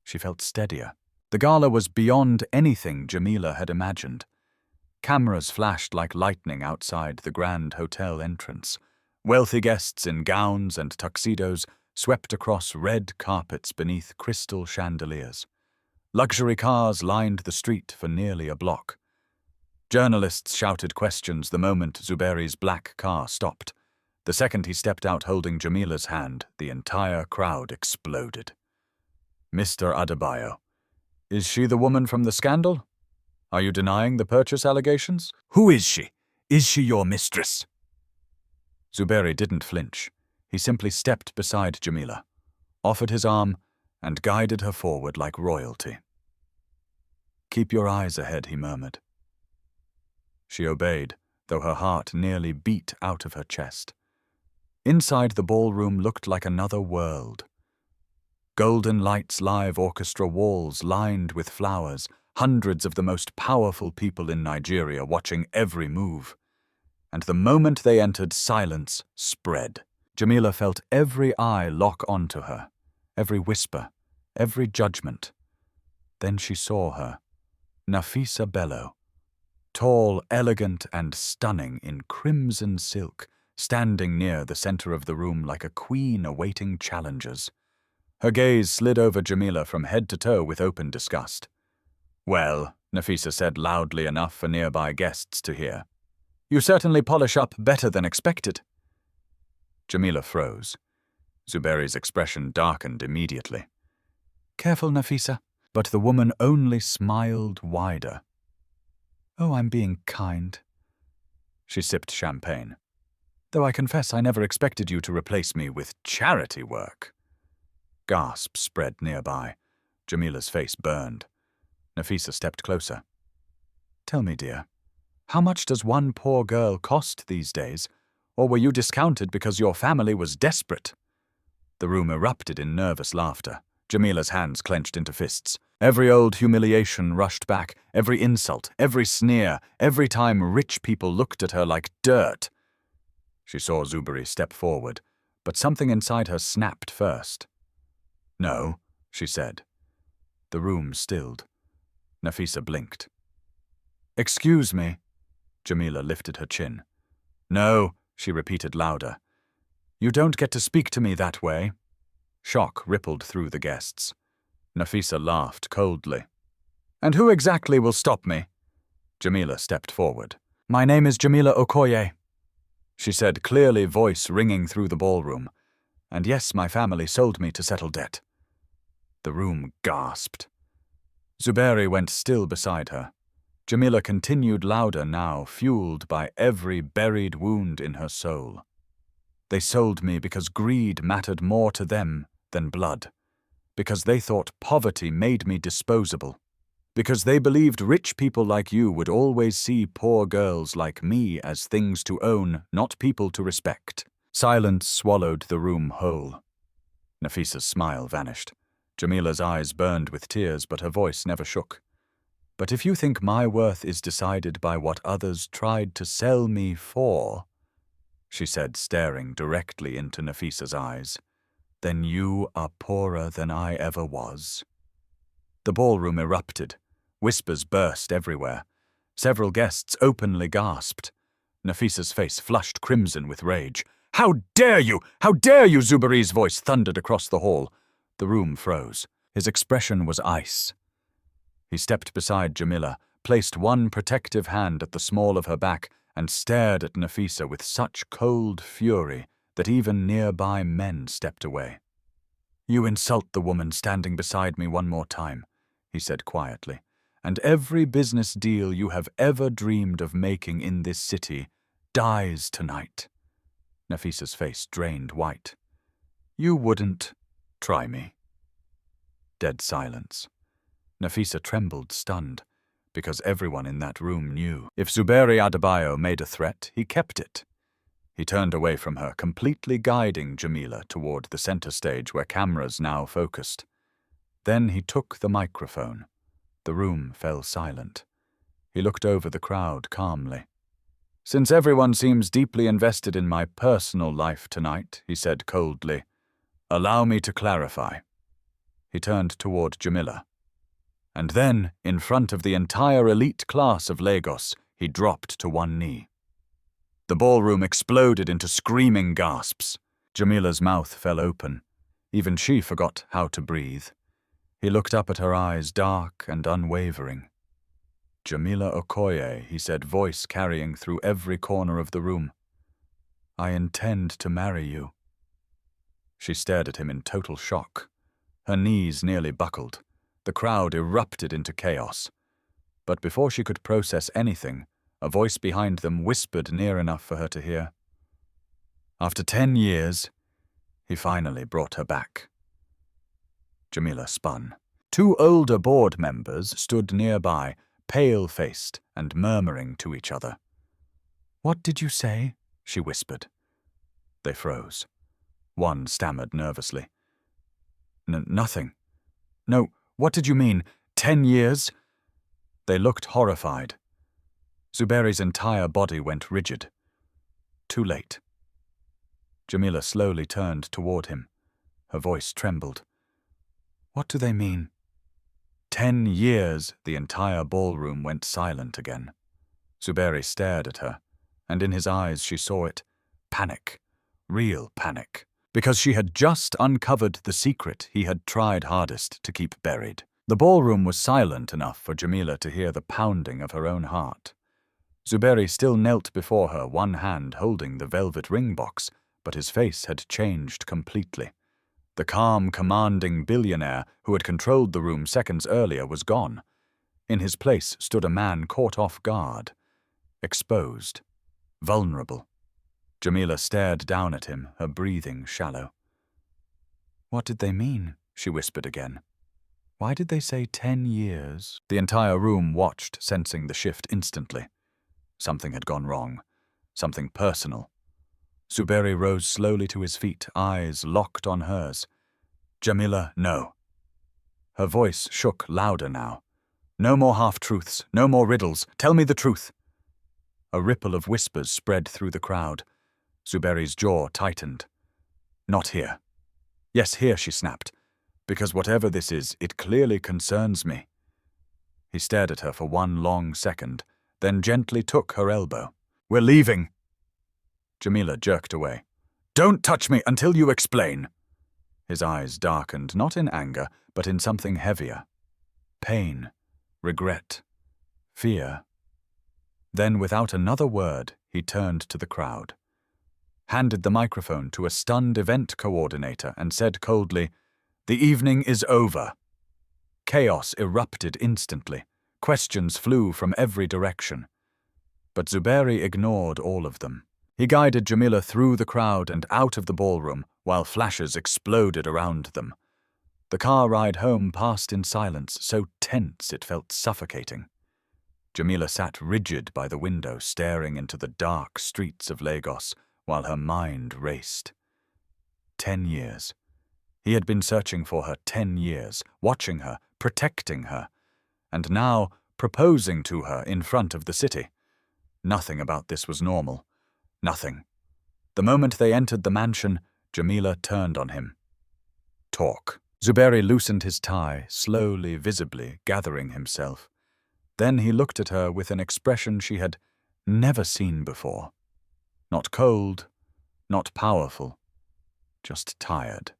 She felt steadier. The gala was beyond anything Jamila had imagined. Cameras flashed like lightning outside the grand hotel entrance. Wealthy guests in gowns and tuxedos swept across red carpets beneath crystal chandeliers. Luxury cars lined the street for nearly a block. Journalists shouted questions the moment Zuberi's black car stopped. The second he stepped out holding Jamila's hand, the entire crowd exploded. Mr. Adebayo, is she the woman from the scandal? Are you denying the purchase allegations? Who is she? Is she your mistress? Zuberi didn't flinch. He simply stepped beside Jamila, offered his arm, and guided her forward like royalty. Keep your eyes ahead, he murmured. She obeyed, though her heart nearly beat out of her chest. Inside the ballroom looked like another world. Golden lights, live orchestra walls lined with flowers, hundreds of the most powerful people in Nigeria watching every move. And the moment they entered, silence spread. Jamila felt every eye lock onto her, every whisper, every judgment. Then she saw her, Nafisa Bello, tall, elegant, and stunning in crimson silk, standing near the center of the room like a queen awaiting challengers. Her gaze slid over Jamila from head to toe with open disgust. Well, Nafisa said loudly enough for nearby guests to hear. You certainly polish up better than expected. Jamila froze. Zuberi's expression darkened immediately. Careful, Nafisa. But the woman only smiled wider. Oh, I'm being kind. She sipped champagne. Though I confess I never expected you to replace me with charity work. Gasps spread nearby. Jamila's face burned. Nafisa stepped closer. Tell me, dear, how much does one poor girl cost these days? Or were you discounted because your family was desperate? The room erupted in nervous laughter. Jamila's hands clenched into fists. Every old humiliation rushed back, every insult, every sneer, every time rich people looked at her like dirt. She saw Zuberi step forward, but something inside her snapped first. No, she said. The room stilled. Nafisa blinked. Excuse me. Jamila lifted her chin. No, she repeated louder. You don't get to speak to me that way. Shock rippled through the guests. Nafisa laughed coldly. And who exactly will stop me? Jamila stepped forward. My name is Jamila Okoye, she said, clearly, voice ringing through the ballroom. And yes, my family sold me to settle debt. The room gasped. Zuberi went still beside her. Jamila continued louder now, fueled by every buried wound in her soul. They sold me because greed mattered more to them than blood. Because they thought poverty made me disposable. Because they believed rich people like you would always see poor girls like me as things to own, not people to respect. Silence swallowed the room whole. Nafisa's smile vanished. Jamila's eyes burned with tears, but her voice never shook. But if you think my worth is decided by what others tried to sell me for, she said, staring directly into Nafisa's eyes, then you are poorer than I ever was. The ballroom erupted. Whispers burst everywhere. Several guests openly gasped. Nafisa's face flushed crimson with rage. How dare you! How dare you! Zuberi's voice thundered across the hall. The room froze. His expression was ice. He stepped beside Jamila, placed one protective hand at the small of her back, and stared at Nafisa with such cold fury that even nearby men stepped away. You insult the woman standing beside me one more time, he said quietly, and every business deal you have ever dreamed of making in this city dies tonight. Nafisa's face drained white. You wouldn't try me. Dead silence. Nafisa trembled, stunned, because everyone in that room knew. If Zuberi Adebayo made a threat, he kept it. He turned away from her, completely guiding Jamila toward the center stage where cameras now focused. Then he took the microphone. The room fell silent. He looked over the crowd calmly. Since everyone seems deeply invested in my personal life tonight, he said coldly, allow me to clarify. He turned toward Jamila. And then, in front of the entire elite class of Lagos, he dropped to one knee. The ballroom exploded into screaming gasps. Jamila's mouth fell open. Even she forgot how to breathe. He looked up at her eyes, dark and unwavering. "Jamila Okoye," he said, voice carrying through every corner of the room. "I intend to marry you." She stared at him in total shock. Her knees nearly buckled. The crowd erupted into chaos. But before she could process anything, a voice behind them whispered near enough for her to hear. After 10 years, he finally brought her back. Jamila spun. 2 older board members stood nearby, pale-faced and murmuring to each other. "What did you say?" she whispered. They froze. One stammered nervously. Nothing. No, what did you mean? 10 years? They looked horrified. Zuberi's entire body went rigid. Too late. Jamila slowly turned toward him. Her voice trembled. "What do they mean?" 10 years, the entire ballroom went silent again. Zuberi stared at her, and in his eyes she saw it. Panic. Real panic. Because she had just uncovered the secret he had tried hardest to keep buried. The ballroom was silent enough for Jamila to hear the pounding of her own heart. Zuberi still knelt before her, one hand holding the velvet ring box, but his face had changed completely. The calm, commanding billionaire who had controlled the room seconds earlier was gone. In his place stood a man caught off guard, exposed, vulnerable. Jamila stared down at him, her breathing shallow. "What did they mean?" she whispered again. "Why did they say 10 years?" The entire room watched, sensing the shift instantly. Something had gone wrong. Something personal. Zuberi rose slowly to his feet, eyes locked on hers. "Jamila, no." Her voice shook louder now. "No more half-truths, no more riddles. Tell me the truth." A ripple of whispers spread through the crowd. Zuberi's jaw tightened. "Not here." "Yes, here," she snapped. "Because whatever this is, it clearly concerns me." He stared at her for one long second, then gently took her elbow. "We're leaving." Jamila jerked away. "Don't touch me until you explain." His eyes darkened, not in anger, but in something heavier. Pain, regret, fear. Then, without another word, he turned to the crowd, handed the microphone to a stunned event coordinator and said coldly, "The evening is over." Chaos erupted instantly. Questions flew from every direction. But Zuberi ignored all of them. He guided Jamila through the crowd and out of the ballroom while flashes exploded around them. The car ride home passed in silence, so tense it felt suffocating. Jamila sat rigid by the window, staring into the dark streets of Lagos while her mind raced. 10 years. He had been searching for her 10 years, watching her, protecting her, and now proposing to her in front of the city. Nothing about this was normal. Nothing. The moment they entered the mansion, Jamila turned on him. "Talk." Zuberi loosened his tie, slowly, visibly, gathering himself. Then he looked at her with an expression she had never seen before. Not cold, not powerful, just tired.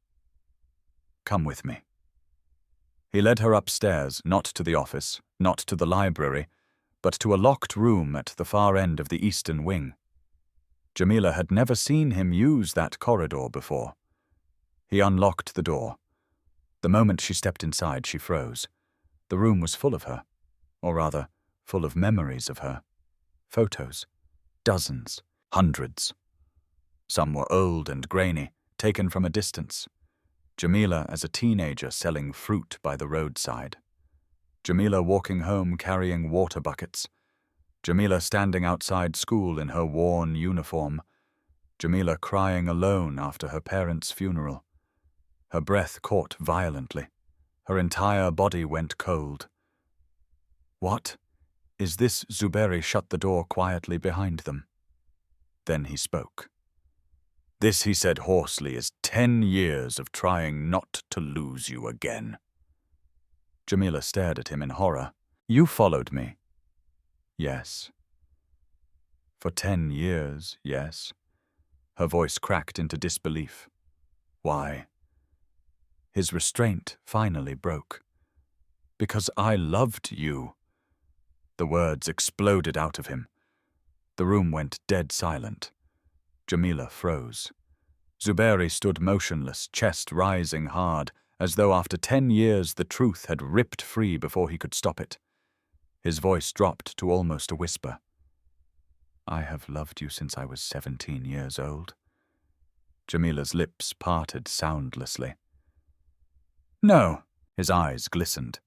"Come with me." He led her upstairs, not to the office, not to the library, but to a locked room at the far end of the eastern wing. Jamila had never seen him use that corridor before. He unlocked the door. The moment she stepped inside, she froze. The room was full of her, or rather, full of memories of her. Photos. Dozens. Hundreds. Some were old and grainy, taken from a distance. Jamila as a teenager selling fruit by the roadside. Jamila walking home carrying water buckets. Jamila standing outside school in her worn uniform. Jamila crying alone after her parents' funeral. Her breath caught violently. Her entire body went cold. "What?" "Is this?" Zuberi shut the door quietly behind them. Then he spoke. "This," he said hoarsely, "is 10 years of trying not to lose you again." Jamila stared at him in horror. You followed me. Yes. For 10 years, yes. Her voice cracked into disbelief. Why? His restraint finally broke. Because I loved you. The words exploded out of him. The room went dead silent. Jamila froze. Zuberi stood motionless, chest rising hard, as though after 10 years the truth had ripped free before he could stop it. His voice dropped to almost a whisper. I have loved you since I was 17 years old. Jamila's lips parted soundlessly. No, his eyes glistened.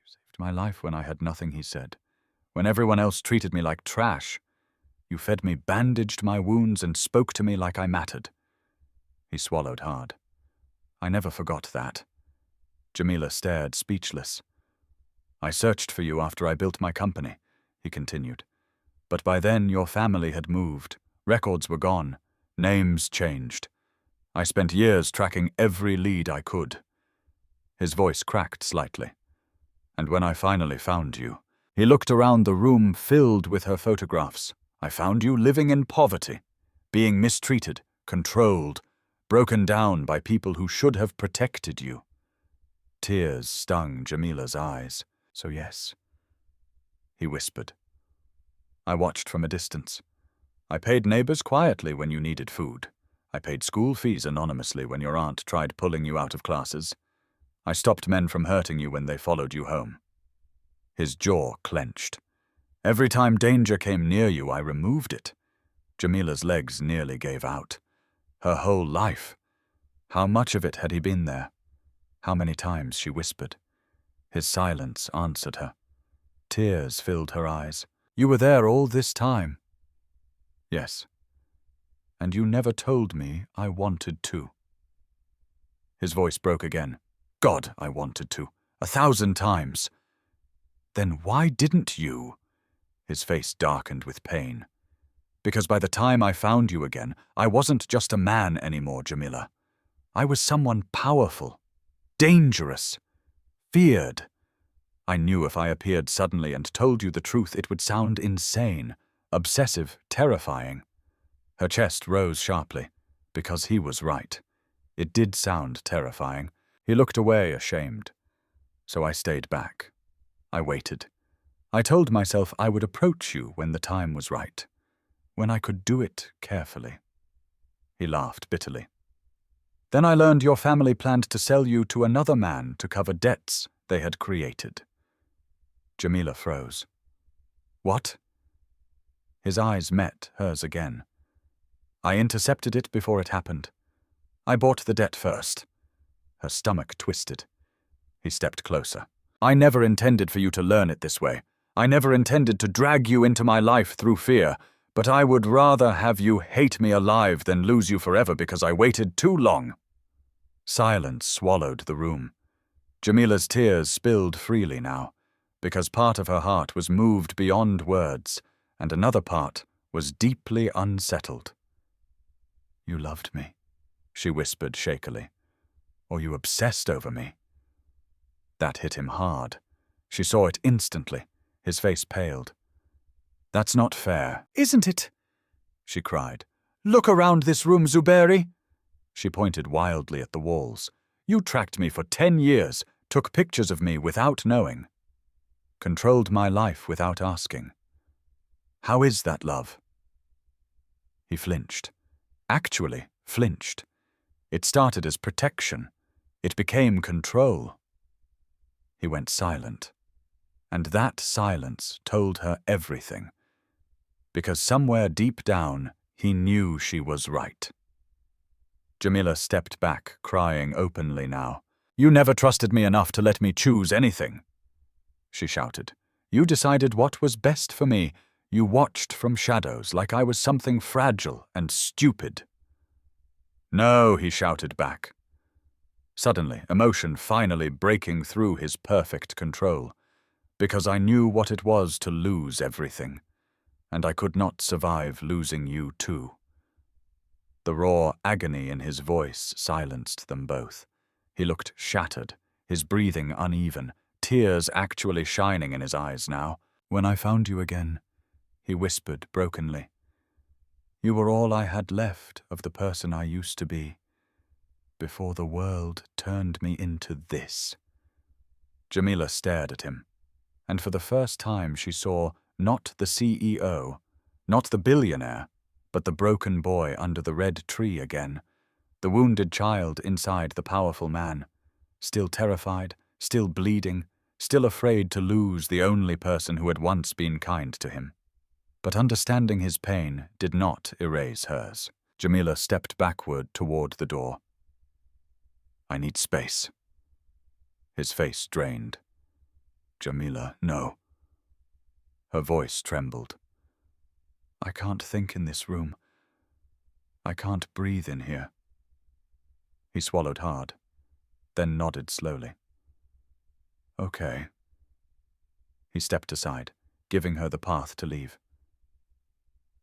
You saved my life when I had nothing, he said. When everyone else treated me like trash. You fed me, bandaged my wounds, and spoke to me like I mattered. He swallowed hard. I never forgot that. Jamila stared, speechless. I searched for you after I built my company, he continued. But by then your family had moved. Records were gone. Names changed. I spent years tracking every lead I could. His voice cracked slightly. And when I finally found you, he looked around the room filled with her photographs. I found you living in poverty, being mistreated, controlled, broken down by people who should have protected you. Tears stung Jamila's eyes. So yes, he whispered. I watched from a distance. I paid neighbors quietly when you needed food. I paid school fees anonymously when your aunt tried pulling you out of classes. I stopped men from hurting you when they followed you home. His jaw clenched. Every time danger came near you, I removed it. Jamila's legs nearly gave out. Her whole life. How much of it had he been there? How many times she whispered. His silence answered her. Tears filled her eyes. You were there all this time. Yes. And you never told me I wanted to. His voice broke again. God, I wanted to. 1,000 times. Then why didn't you? His face darkened with pain. Because by the time I found you again, I wasn't just a man anymore, Jamila. I was someone powerful, dangerous, feared. I knew if I appeared suddenly and told you the truth, it would sound insane, obsessive, terrifying. Her chest rose sharply, because he was right. It did sound terrifying. He looked away, ashamed. So I stayed back. I waited. I told myself I would approach you when the time was right, when I could do it carefully. He laughed bitterly. Then I learned your family planned to sell you to another man to cover debts they had created. Jamila froze. What? His eyes met hers again. I intercepted it before it happened. I bought the debt first. Her stomach twisted. He stepped closer. I never intended for you to learn it this way. I never intended to drag you into my life through fear, but I would rather have you hate me alive than lose you forever because I waited too long. Silence swallowed the room. Jamila's tears spilled freely now, because part of her heart was moved beyond words, and another part was deeply unsettled. You loved me, she whispered shakily, or you obsessed over me. That hit him hard. She saw it instantly. His face paled. That's not fair, isn't it? She cried. Look around this room, Zuberi. She pointed wildly at the walls. You tracked me for 10 years, took pictures of me without knowing. Controlled my life without asking. How is that love? He flinched. Actually flinched. It started as protection. It became control. He went silent. And that silence told her everything. Because somewhere deep down, he knew she was right. Jamila stepped back, crying openly now. You never trusted me enough to let me choose anything, she shouted. You decided what was best for me. You watched from shadows like I was something fragile and stupid. No, he shouted back. Suddenly, emotion finally breaking through his perfect control. Because I knew what it was to lose everything, and I could not survive losing you too. The raw agony in his voice silenced them both. He looked shattered, his breathing uneven, tears actually shining in his eyes now. "When I found you again," he whispered brokenly, "you were all I had left of the person I used to be, before the world turned me into this." Jamila stared at him, and for the first time she saw not the CEO, not the billionaire, but the broken boy under the red tree again, the wounded child inside the powerful man, still terrified, still bleeding, still afraid to lose the only person who had once been kind to him. But understanding his pain did not erase hers. Jamila stepped backward toward the door. "I need space." His face drained. "Jamila, no." Her voice trembled. "I can't think in this room. I can't breathe in here." He swallowed hard, then nodded slowly. "Okay." He stepped aside, giving her the path to leave.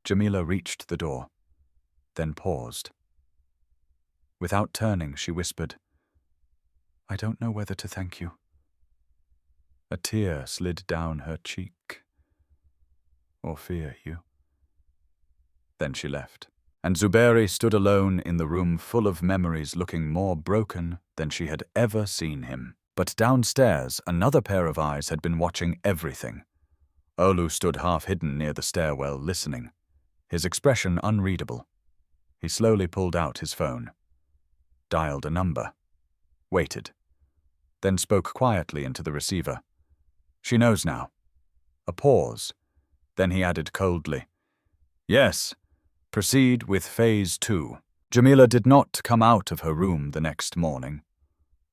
Jamila reached the door, then paused. Without turning, she whispered, "I don't know whether to thank you." A tear slid down her cheek. "Or fear you." Then she left, and Zuberi stood alone in the room full of memories, looking more broken than she had ever seen him. But downstairs, another pair of eyes had been watching everything. Olu stood half-hidden near the stairwell, listening, his expression unreadable. He slowly pulled out his phone, dialed a number, waited, then spoke quietly into the receiver. "She knows now." A pause. Then he added coldly, "Yes, proceed with phase 2. Jamila did not come out of her room the next morning,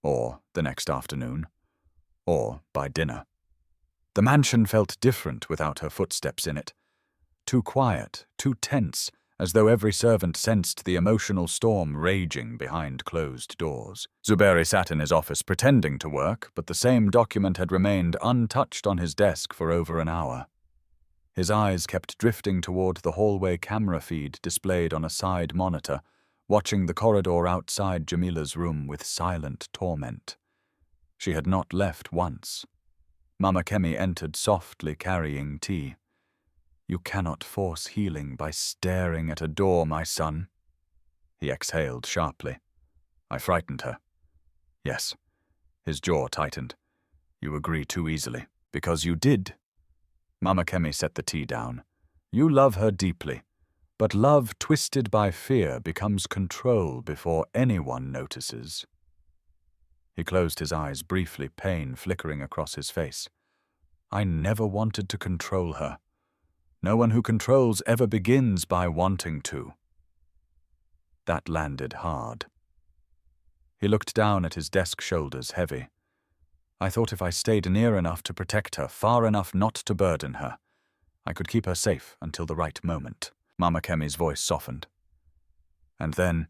or the next afternoon, or by dinner. The mansion felt different without her footsteps in it. Too quiet, too tense, as though every servant sensed the emotional storm raging behind closed doors. Zuberi sat in his office pretending to work, but the same document had remained untouched on his desk for over an hour. His eyes kept drifting toward the hallway camera feed displayed on a side monitor, watching the corridor outside Jamila's room with silent torment. She had not left once. Mama Kemi entered softly, carrying tea. "You cannot force healing by staring at a door, my son." He exhaled sharply. "I frightened her." "Yes." His jaw tightened. "You agree too easily." "Because you did." Mama Kemi set the tea down. "You love her deeply, but love twisted by fear becomes control before anyone notices." He closed his eyes briefly, pain flickering across his face. "I never wanted to control her. No one who controls ever begins by wanting to." That landed hard. He looked down at his desk, shoulders heavy. "I thought if I stayed near enough to protect her, far enough not to burden her, I could keep her safe until the right moment." Mama Kemi's voice softened. And then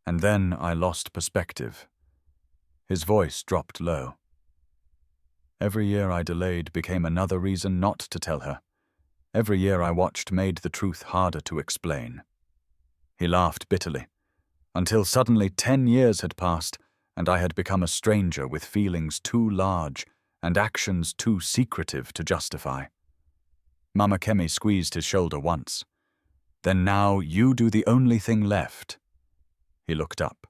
I lost perspective." His voice dropped low. "Every year I delayed became another reason not to tell her. Every year I watched made the truth harder to explain." He laughed bitterly, until suddenly 10 years had passed, and I had become a stranger with feelings too large and actions too secretive to justify. Mama Kemi squeezed his shoulder once. "Then now you do the only thing left." He looked up.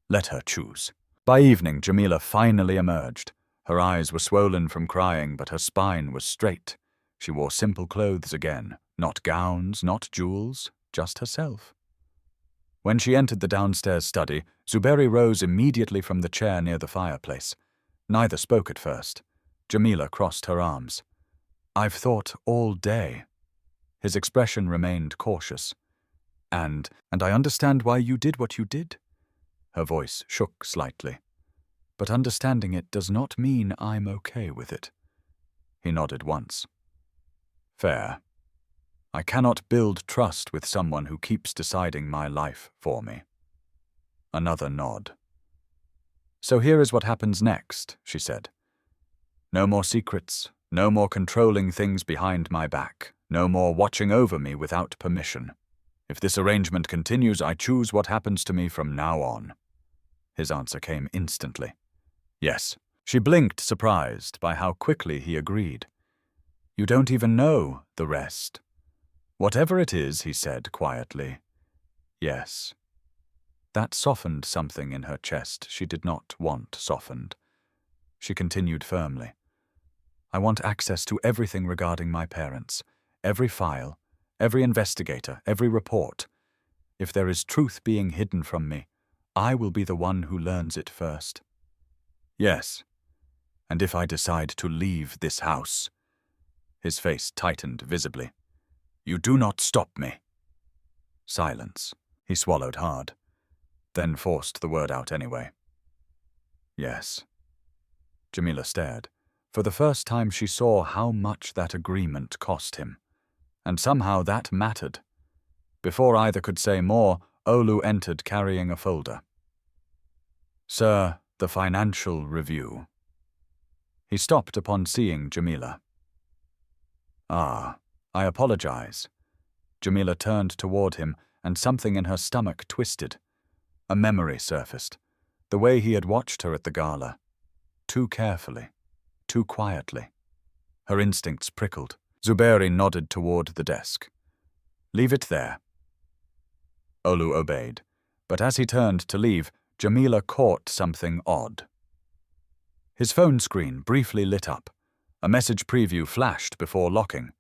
"Let her choose." By evening, Jamila finally emerged. Her eyes were swollen from crying, but her spine was straight. She wore simple clothes again, not gowns, not jewels, just herself. When she entered the downstairs study, Zuberi rose immediately from the chair near the fireplace. Neither spoke at first. Jamila crossed her arms. "I've thought all day." His expression remained cautious. And I understand why you did what you did." Her voice shook slightly. "But understanding it does not mean I'm okay with it." He nodded once. "Fair. I cannot build trust with someone who keeps deciding my life for me." Another nod. "So here is what happens next," she said. "No more secrets, no more controlling things behind my back, no more watching over me without permission. If this arrangement continues, I choose what happens to me from now on." His answer came instantly. Yes. She blinked, surprised by how quickly he agreed. You don't even know the rest. Whatever it is, he said quietly. Yes. That softened something in her chest she did not want softened. She continued firmly. I want access to everything regarding my parents, every file, every investigator, every report. If there is truth being hidden from me, I will be the one who learns it first. Yes. And if I decide to leave this house, his face tightened visibly, you do not stop me. Silence. He swallowed hard, then forced the word out anyway. Yes. Jamila stared. For the first time she saw how much that agreement cost him. And somehow that mattered. Before either could say more, Olu entered carrying a folder. Sir, the financial review. He stopped upon seeing Jamila. Ah, I apologize. Jamila turned toward him, and something in her stomach twisted. A memory surfaced. The way he had watched her at the gala. Too carefully. Too quietly. Her instincts prickled. Zuberi nodded toward the desk. Leave it there. Olu obeyed, but as he turned to leave, Jamila caught something odd. His phone screen briefly lit up. A message preview flashed before locking.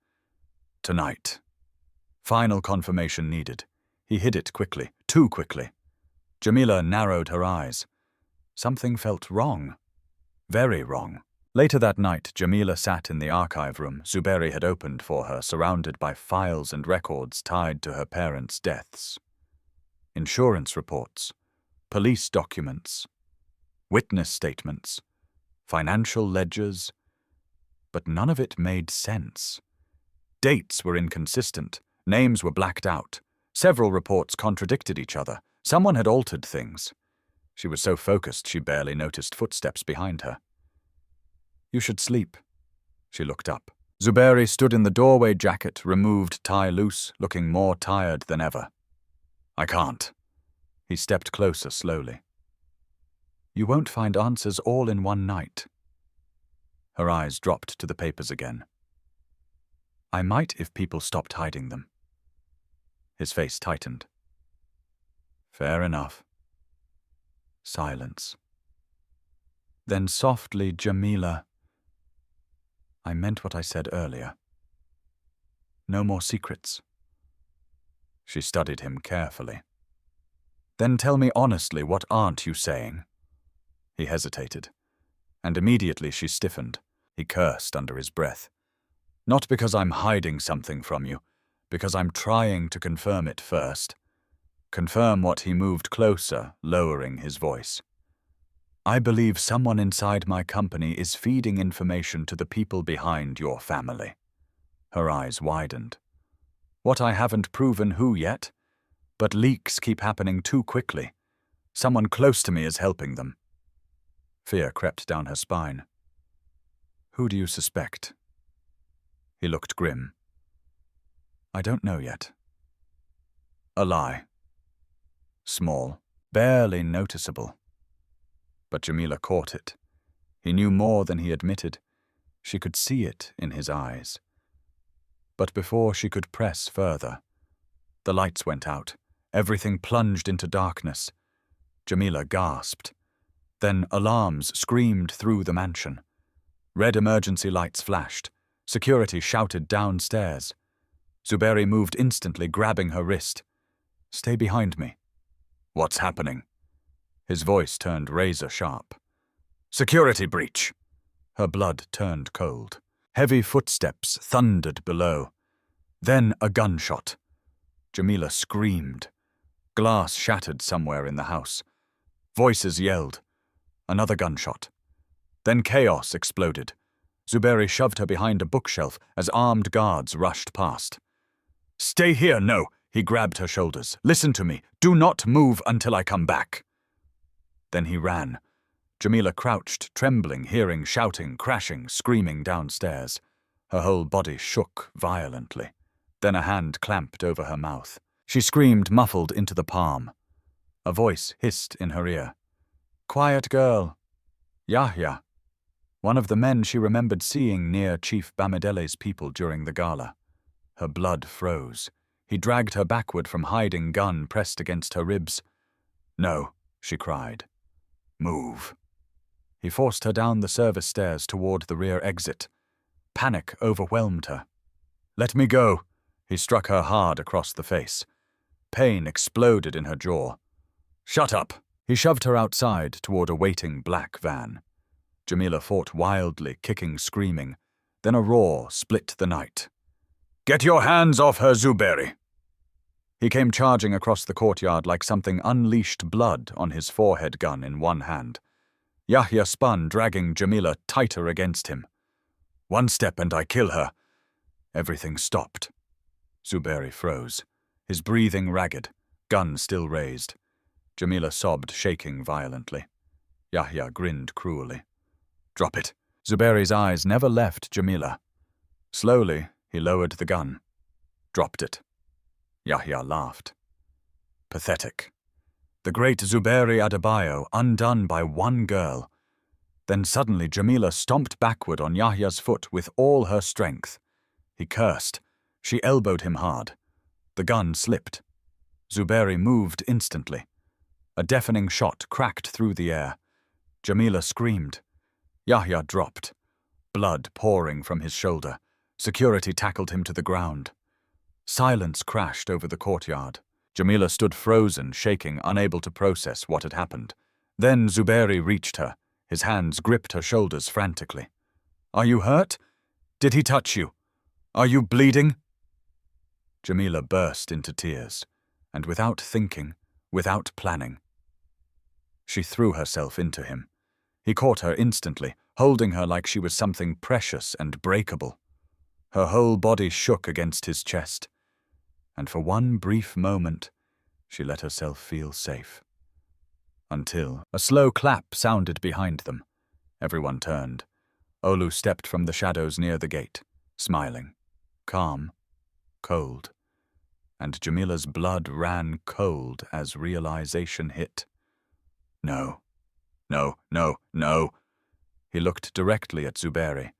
Tonight. Final confirmation needed. He hid it quickly, too quickly. Jamila narrowed her eyes. Something felt wrong. Very wrong. Later that night, Jamila sat in the archive room Zuberi had opened for her, surrounded by files and records tied to her parents' deaths. Insurance reports, police documents, witness statements, financial ledgers, but none of it made sense. Dates were inconsistent, names were blacked out, several reports contradicted each other, someone had altered things. She was so focused she barely noticed footsteps behind her. You should sleep. She looked up. Zuberi stood in the doorway, jacket removed, tie loose, looking more tired than ever. I can't. He stepped closer slowly. You won't find answers all in one night. Her eyes dropped to the papers again. I might if people stopped hiding them. His face tightened. Fair enough. Silence. Then softly, Jamila. I meant what I said earlier. No more secrets. She studied him carefully. Then tell me honestly, what aren't you saying? He hesitated, and immediately she stiffened. He cursed under his breath. Not because I'm hiding something from you, because I'm trying to confirm it first. Confirm what he moved closer, lowering his voice. I believe someone inside my company is feeding information to the people behind your family. Her eyes widened. What I haven't proven who yet, but leaks keep happening too quickly. Someone close to me is helping them. Fear crept down her spine. Who do you suspect? He looked grim. I don't know yet. A lie. Small, barely noticeable. But Jamila caught it. He knew more than he admitted. She could see it in his eyes. But before she could press further, the lights went out. Everything plunged into darkness. Jamila gasped. Then alarms screamed through the mansion. Red emergency lights flashed. Security shouted downstairs. Zuberi moved instantly, grabbing her wrist. Stay behind me. What's happening? His voice turned razor-sharp. Security breach! Her blood turned cold. Heavy footsteps thundered below. Then a gunshot. Jamila screamed. Glass shattered somewhere in the house. Voices yelled. Another gunshot. Then chaos exploded. Zuberi shoved her behind a bookshelf as armed guards rushed past. Stay here, no! He grabbed her shoulders. Listen to me. Do not move until I come back. Then he ran. Jamila crouched, trembling, hearing shouting, crashing, screaming downstairs. Her whole body shook violently. Then a hand clamped over her mouth. She screamed, muffled into the palm. A voice hissed in her ear. Quiet girl. Yahya, one of the men she remembered seeing near Chief Bamidele's people during the gala. Her blood froze. He dragged her backward from hiding, gun pressed against her ribs. "No," she cried. "Move." He forced her down the service stairs toward the rear exit. Panic overwhelmed her. "Let me go." He struck her hard across the face. Pain exploded in her jaw. "Shut up." He shoved her outside toward a waiting black van. Jamila fought wildly, kicking, screaming. Then a roar split the night. "Get your hands off her, Zuberi!" He came charging across the courtyard like something unleashed, blood on his forehead gun in one hand. Yahya spun, dragging Jamila tighter against him. "One step and I kill her." Everything stopped. Zuberi froze, his breathing ragged, gun still raised. Jamila sobbed, shaking violently. Yahya grinned cruelly. "Drop it." Zuberi's eyes never left Jamila. Slowly, he lowered the gun. Dropped it. Yahya laughed. Pathetic. The great Zuberi Adebayo undone by one girl. Then suddenly Jamila stomped backward on Yahya's foot with all her strength. He cursed. She elbowed him hard. The gun slipped. Zuberi moved instantly. A deafening shot cracked through the air. Jamila screamed. Yahya dropped. Blood pouring from his shoulder. Security tackled him to the ground. Silence crashed over the courtyard. Jamila stood frozen, shaking, unable to process what had happened. Then Zuberi reached her. His hands gripped her shoulders frantically. "Are you hurt? Did he touch you? Are you bleeding?" Jamila burst into tears, and without thinking, without planning, she threw herself into him. He caught her instantly, holding her like she was something precious and breakable. Her whole body shook against his chest, and for one brief moment, she let herself feel safe. Until a slow clap sounded behind them. Everyone turned. Olu stepped from the shadows near the gate, smiling, calm, cold, and Jamila's blood ran cold as realization hit. "No, no, no, no." He looked directly at Zuberi,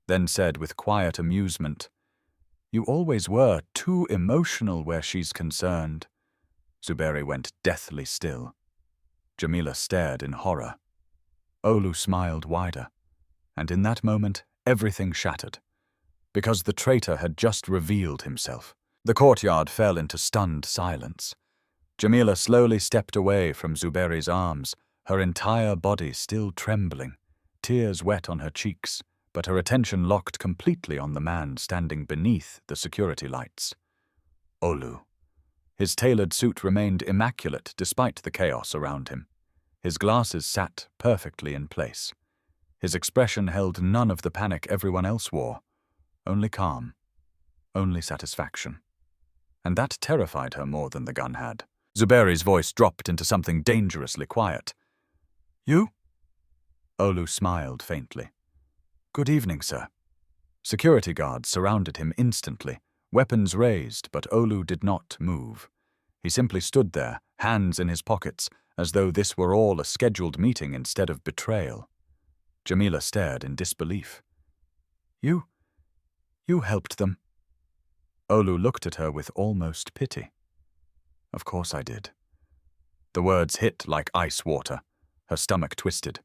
then said with quiet amusement, "You always were too emotional where she's concerned." Zuberi went deathly still. Jamila stared in horror. Olu smiled wider, and in that moment everything shattered, because the traitor had just revealed himself. The courtyard fell into stunned silence. Jamila slowly stepped away from Zuberi's arms, her entire body still trembling, tears wet on her cheeks, but her attention locked completely on the man standing beneath the security lights. Olu. His tailored suit remained immaculate despite the chaos around him. His glasses sat perfectly in place. His expression held none of the panic everyone else wore, only calm, only satisfaction. And that terrified her more than the gun had. Zuberi's voice dropped into something dangerously quiet. "You?" Olu smiled faintly. "Good evening, sir." Security guards surrounded him instantly, weapons raised, but Olu did not move. He simply stood there, hands in his pockets, as though this were all a scheduled meeting instead of betrayal. Jamila stared in disbelief. You helped them." Olu looked at her with almost pity. "Of course I did." The words hit like ice water. Her stomach twisted.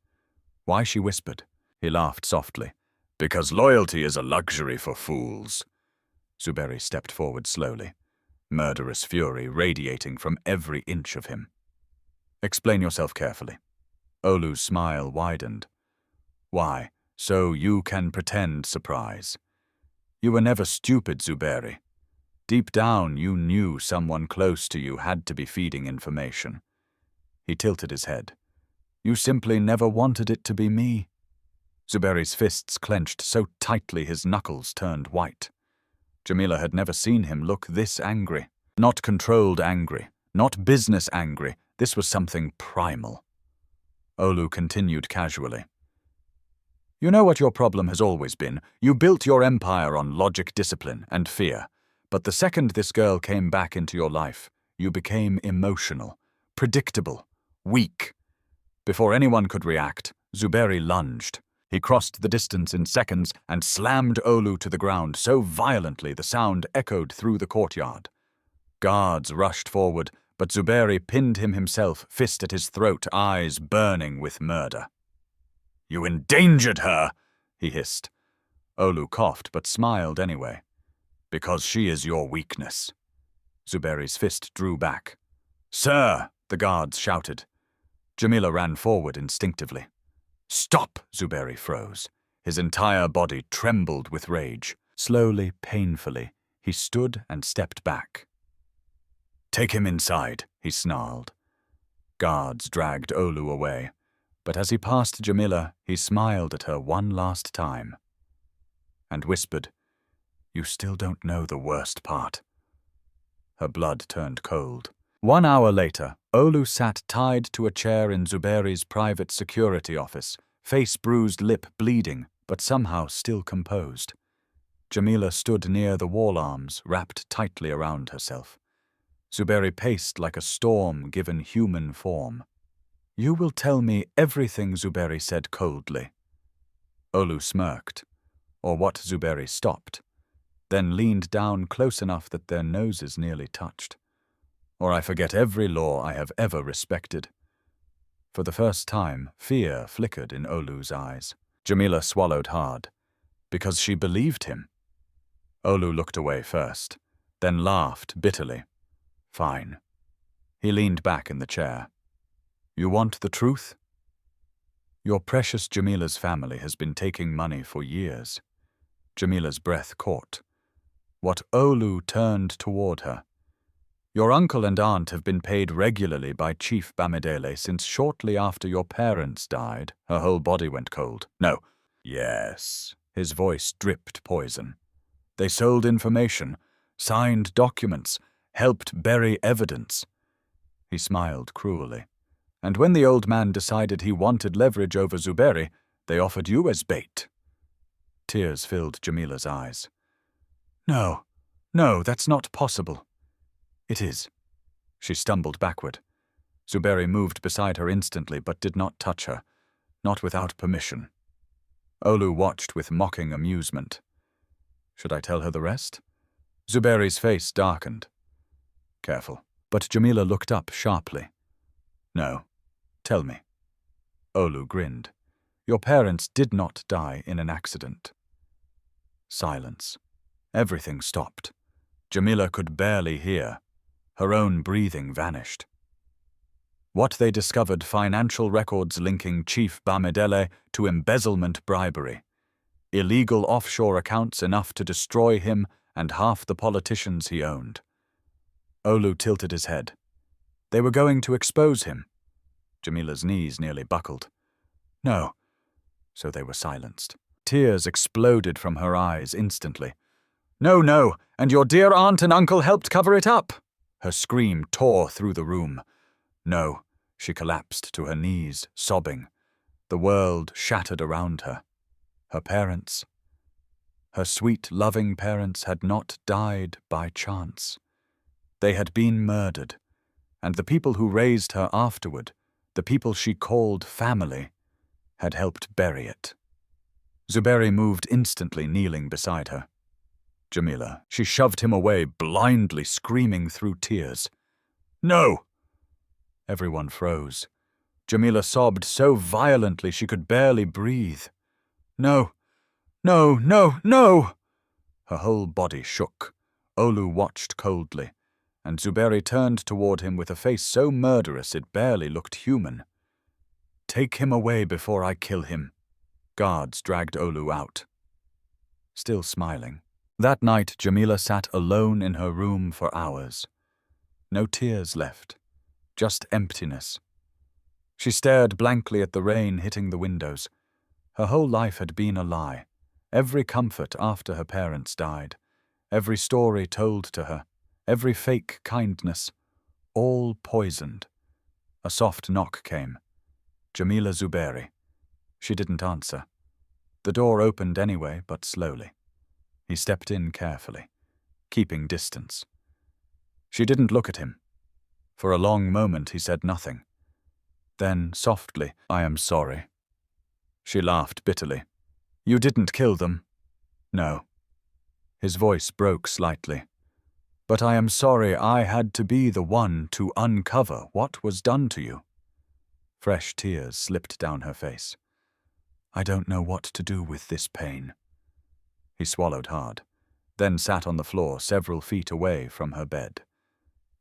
Why, she whispered. He laughed softly. "Because loyalty is a luxury for fools." Zuberi stepped forward slowly, murderous fury radiating from every inch of him. "Explain yourself carefully." Olu's smile widened. "Why, so you can pretend surprise. You were never stupid, Zuberi. Deep down, you knew someone close to you had to be feeding information." He tilted his head. "You simply never wanted it to be me." Zuberi's fists clenched so tightly his knuckles turned white. Jamila had never seen him look this angry. Not controlled angry, not business angry. This was something primal. Olu continued casually. "You know what your problem has always been. You built your empire on logic, discipline, and fear. But the second this girl came back into your life, you became emotional, predictable, weak. Before anyone could react, Zuberi lunged. He crossed the distance in seconds and slammed Olu to the ground so violently the sound echoed through the courtyard. Guards rushed forward, but Zuberi pinned him himself, fist at his throat, eyes burning with murder. "You endangered her," he hissed. Olu coughed but smiled anyway. "Because she is your weakness." Zuberi's fist drew back. "Sir!" the guards shouted. Jamila ran forward instinctively. "Stop!" Zuberi froze. His entire body trembled with rage. Slowly, painfully, he stood and stepped back. "Take him inside," he snarled. Guards dragged Olu away, but as he passed Jamila, he smiled at her one last time and whispered, "You still don't know the worst part." Her blood turned cold. 1 hour later, Olu sat tied to a chair in Zuberi's private security office, face bruised, lip bleeding, but somehow still composed. Jamila stood near the wall arms, wrapped tightly around herself. Zuberi paced like a storm given human form. "You will tell me everything," Zuberi said coldly. Olu smirked, or what Zuberi stopped, then leaned down close enough that their noses nearly touched. "Or I forget every law I have ever respected." For the first time, fear flickered in Olu's eyes. Jamila swallowed hard, because she believed him. Olu looked away first, then laughed bitterly. "Fine." He leaned back in the chair. "You want the truth?" "Your precious Jamila's family has been taking money for years." Jamila's breath caught. What Olu turned toward her. "Your uncle and aunt have been paid regularly by Chief Bamidele since shortly after your parents died." Her whole body went cold. "No." "Yes." His voice dripped poison. "They sold information, signed documents, helped bury evidence." He smiled cruelly. "And when the old man decided he wanted leverage over Zuberi, they offered you as bait." Tears filled Jamila's eyes. No, that's not possible." "It is." She stumbled backward. Zuberi moved beside her instantly but did not touch her, not without permission. Olu watched with mocking amusement. "Should I tell her the rest?" Zuberi's face darkened. "Careful." But Jamila looked up sharply. "No, tell me." Olu grinned. "Your parents did not die in an accident." Silence. Everything stopped. Jamila could barely hear. Her own breathing vanished. What they discovered: financial records linking Chief Bamidele to embezzlement, bribery. Illegal offshore accounts enough to destroy him and half the politicians he owned. Olu tilted his head. They were going to expose him. Jamila's knees nearly buckled. "No." So they were silenced. Tears exploded from her eyes instantly. No, and your dear aunt and uncle helped cover it up." Her scream tore through the room. "No." She collapsed to her knees, sobbing. The world shattered around her. Her parents, her sweet, loving parents, had not died by chance. They had been murdered, and the people who raised her afterward, the people she called family, had helped bury it. Zuberi moved instantly, kneeling beside her. "Jamila." She shoved him away, blindly screaming through tears. "No!" Everyone froze. Jamila sobbed so violently she could barely breathe. "No! No!" Her whole body shook. Olu watched coldly, and Zuberi turned toward him with a face so murderous it barely looked human. "Take him away before I kill him." Guards dragged Olu out. Still smiling. That night, Jamila sat alone in her room for hours. No tears left, just emptiness. She stared blankly at the rain hitting the windows. Her whole life had been a lie. Every comfort after her parents died, every story told to her, every fake kindness, all poisoned. A soft knock came. Jamila Zuberi. She didn't answer. The door opened anyway, but slowly. He stepped in carefully, keeping distance. She didn't look at him. For a long moment he said nothing. Then, softly, "I am sorry." She laughed bitterly. You didn't kill them. No. His voice broke slightly. But I am sorry I had to be the one to uncover what was done to you. Fresh tears slipped down her face. I don't know what to do with this pain. He swallowed hard, then sat on the floor several feet away from her bed.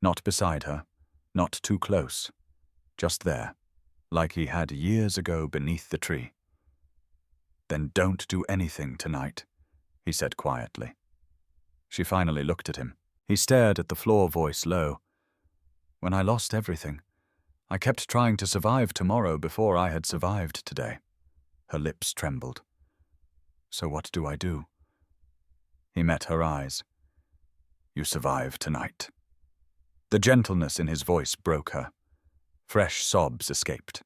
Not beside her, not too close, just there, like he had years ago beneath the tree. Then don't do anything tonight, he said quietly. She finally looked at him. He stared at the floor, voice low. When I lost everything, I kept trying to survive tomorrow before I had survived today. Her lips trembled. So what do I do? He met her eyes. You survive tonight. The gentleness in his voice broke her. Fresh sobs escaped.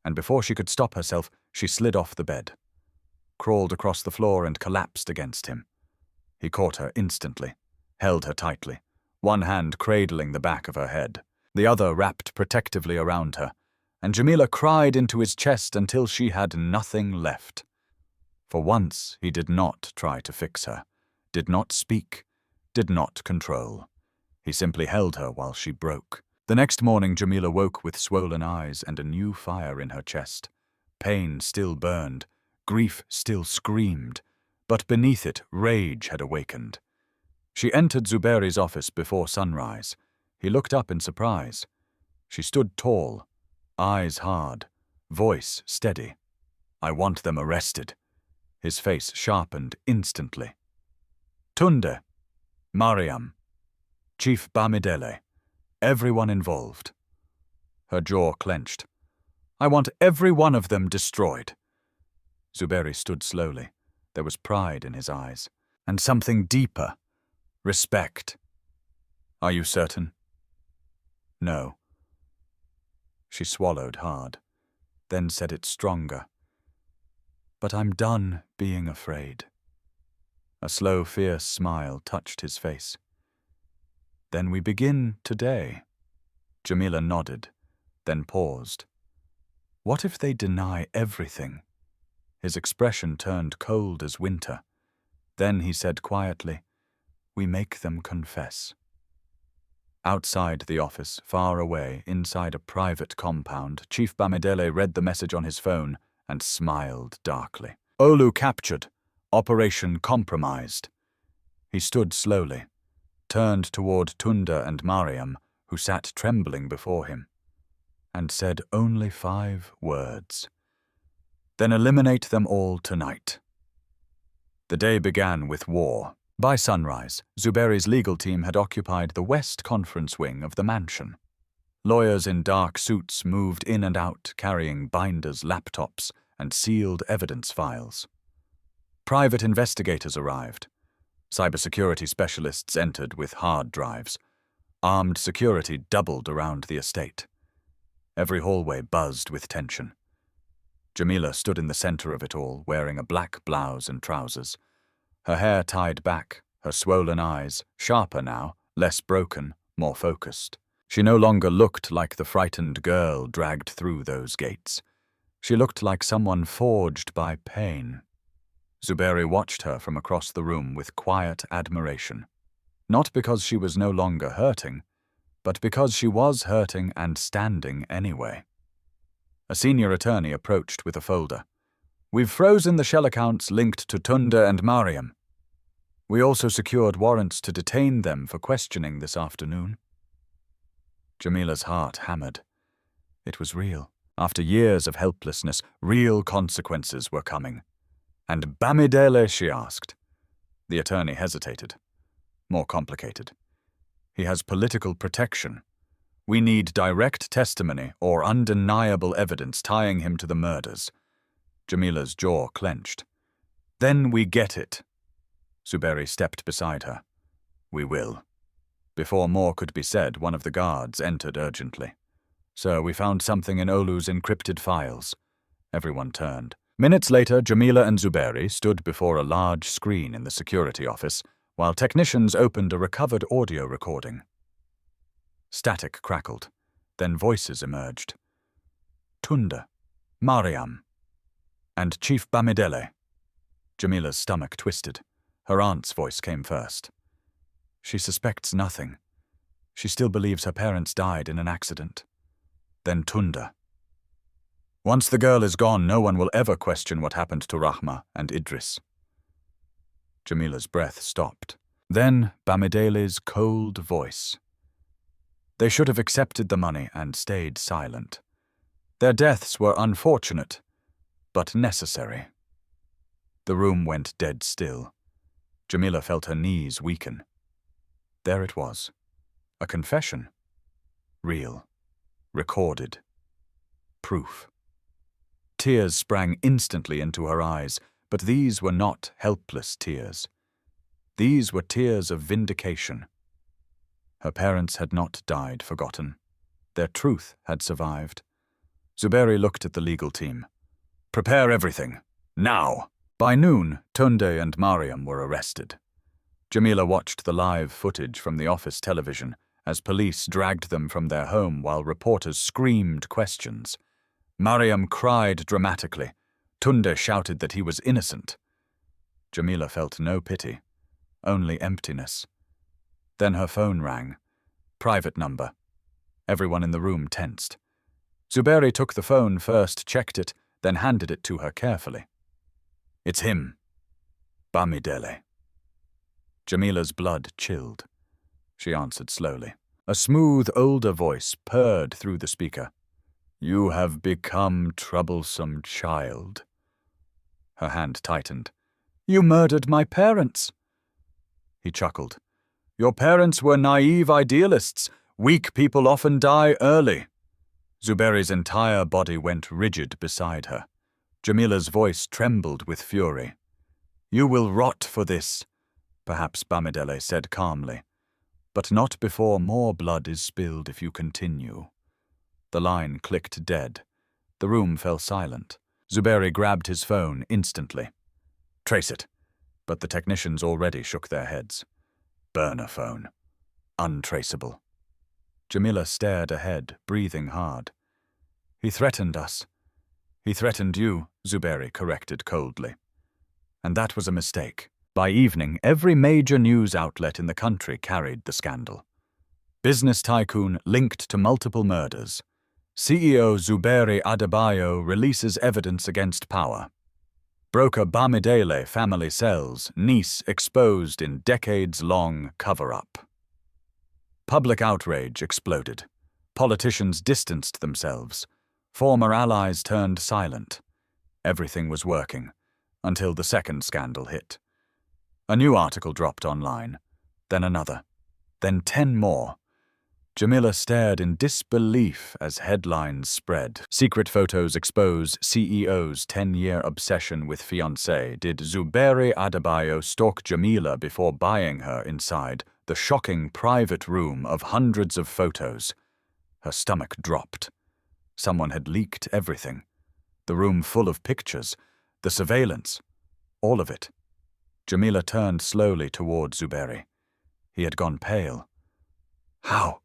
And before she could stop herself, she slid off the bed, crawled across the floor and collapsed against him. He caught her instantly, held her tightly, one hand cradling the back of her head, the other wrapped protectively around her, and Jamila cried into his chest until she had nothing left. For once he did not try to fix her, did not speak, did not control. He simply held her while she broke. The next morning Jamila woke with swollen eyes and a new fire in her chest. Pain still burned, grief still screamed, but beneath it rage had awakened. She entered Zuberi's office before sunrise. He looked up in surprise. She stood tall, eyes hard, voice steady. I want them arrested. His face sharpened instantly. Tunde, Mariam, Chief Bamidele, everyone involved. Her jaw clenched. I want every one of them destroyed. Zuberi stood slowly. There was pride in his eyes, and something deeper, respect. Are you certain? No. She swallowed hard, then said it stronger. But I'm done being afraid. A slow, fierce smile touched his face. Then we begin today. Jamila nodded, then paused. What if they deny everything? His expression turned cold as winter. Then he said quietly, we make them confess. Outside the office, far away, inside a private compound, Chief Bamidele read the message on his phone and smiled darkly. Olu captured. Operation compromised. He stood slowly, turned toward Tunde and Mariam, who sat trembling before him, and said only 5 words. Then eliminate them all tonight. The day began with war. By sunrise, Zuberi's legal team had occupied the west conference wing of the mansion. Lawyers in dark suits moved in and out, carrying binders, laptops, and sealed evidence files. Private investigators arrived. Cybersecurity specialists entered with hard drives. Armed security doubled around the estate. Every hallway buzzed with tension. Jamila stood in the center of it all, wearing a black blouse and trousers. Her hair tied back, her swollen eyes, sharper now, less broken, more focused. She no longer looked like the frightened girl dragged through those gates. She looked like someone forged by pain. Zuberi watched her from across the room with quiet admiration. Not because she was no longer hurting, but because she was hurting and standing anyway. A senior attorney approached with a folder. We've frozen the shell accounts linked to Tunde and Mariam. We also secured warrants to detain them for questioning this afternoon. Jamila's heart hammered. It was real. After years of helplessness, real consequences were coming. And Bamidele, she asked. The attorney hesitated. More complicated. He has political protection. We need direct testimony or undeniable evidence tying him to the murders. Jamila's jaw clenched. Then we get it. Zuberi stepped beside her. We will. Before more could be said, one of the guards entered urgently. Sir, we found something in Olu's encrypted files. Everyone turned. Minutes later, Jamila and Zuberi stood before a large screen in the security office, while technicians opened a recovered audio recording. Static crackled. Then voices emerged. Tunde, Mariam. And Chief Bamidele. Jamila's stomach twisted. Her aunt's voice came first. She suspects nothing. She still believes her parents died in an accident. Then Tunda. Once the girl is gone, no one will ever question what happened to Rahma and Idris. Jamila's breath stopped. Then Bamidele's cold voice. They should have accepted the money and stayed silent. Their deaths were unfortunate, but necessary. The room went dead still. Jamila felt her knees weaken. There it was. A confession. Real. Recorded. Proof. Tears sprang instantly into her eyes, but these were not helpless tears. These were tears of vindication. Her parents had not died forgotten. Their truth had survived. Zuberi looked at the legal team. Prepare everything. Now! By noon, Tunde and Mariam were arrested. Jamila watched the live footage from the office television as police dragged them from their home while reporters screamed questions. Mariam cried dramatically. Tunde shouted that he was innocent. Jamila felt no pity, only emptiness. Then her phone rang. Private number. Everyone in the room tensed. Zuberi took the phone first, checked it, then handed it to her carefully. It's him. Bamidele. Jamila's blood chilled. She answered slowly. A smooth, older voice purred through the speaker. You have become troublesome, child. Her hand tightened. You murdered my parents. He chuckled. Your parents were naive idealists. Weak people often die early. Zuberi's entire body went rigid beside her. Jamila's voice trembled with fury. You will rot for this, perhaps Bamidele said calmly. But not before more blood is spilled if you continue. The line clicked dead. The room fell silent. Zuberi grabbed his phone instantly. Trace it. But the technicians already shook their heads. Burner phone. Untraceable. Jamila stared ahead, breathing hard. He threatened us. He threatened you, Zuberi corrected coldly. And that was a mistake. By evening, every major news outlet in the country carried the scandal. Business tycoon linked to multiple murders. CEO Zuberi Adebayo releases evidence against power. Broker Bamidele family sells, niece exposed in decades-long cover-up. Public outrage exploded. Politicians distanced themselves. Former allies turned silent. Everything was working, until the second scandal hit. A new article dropped online, then another, then 10 more. Jamila stared in disbelief as headlines spread. Secret photos expose CEO's 10-year obsession with fiancé. Did Zuberi Adebayo stalk Jamila before buying her inside the shocking private room of hundreds of photos? Her stomach dropped. Someone had leaked everything. The room full of pictures, the surveillance, all of it. Jamila turned slowly toward Zuberi. He had gone pale. How?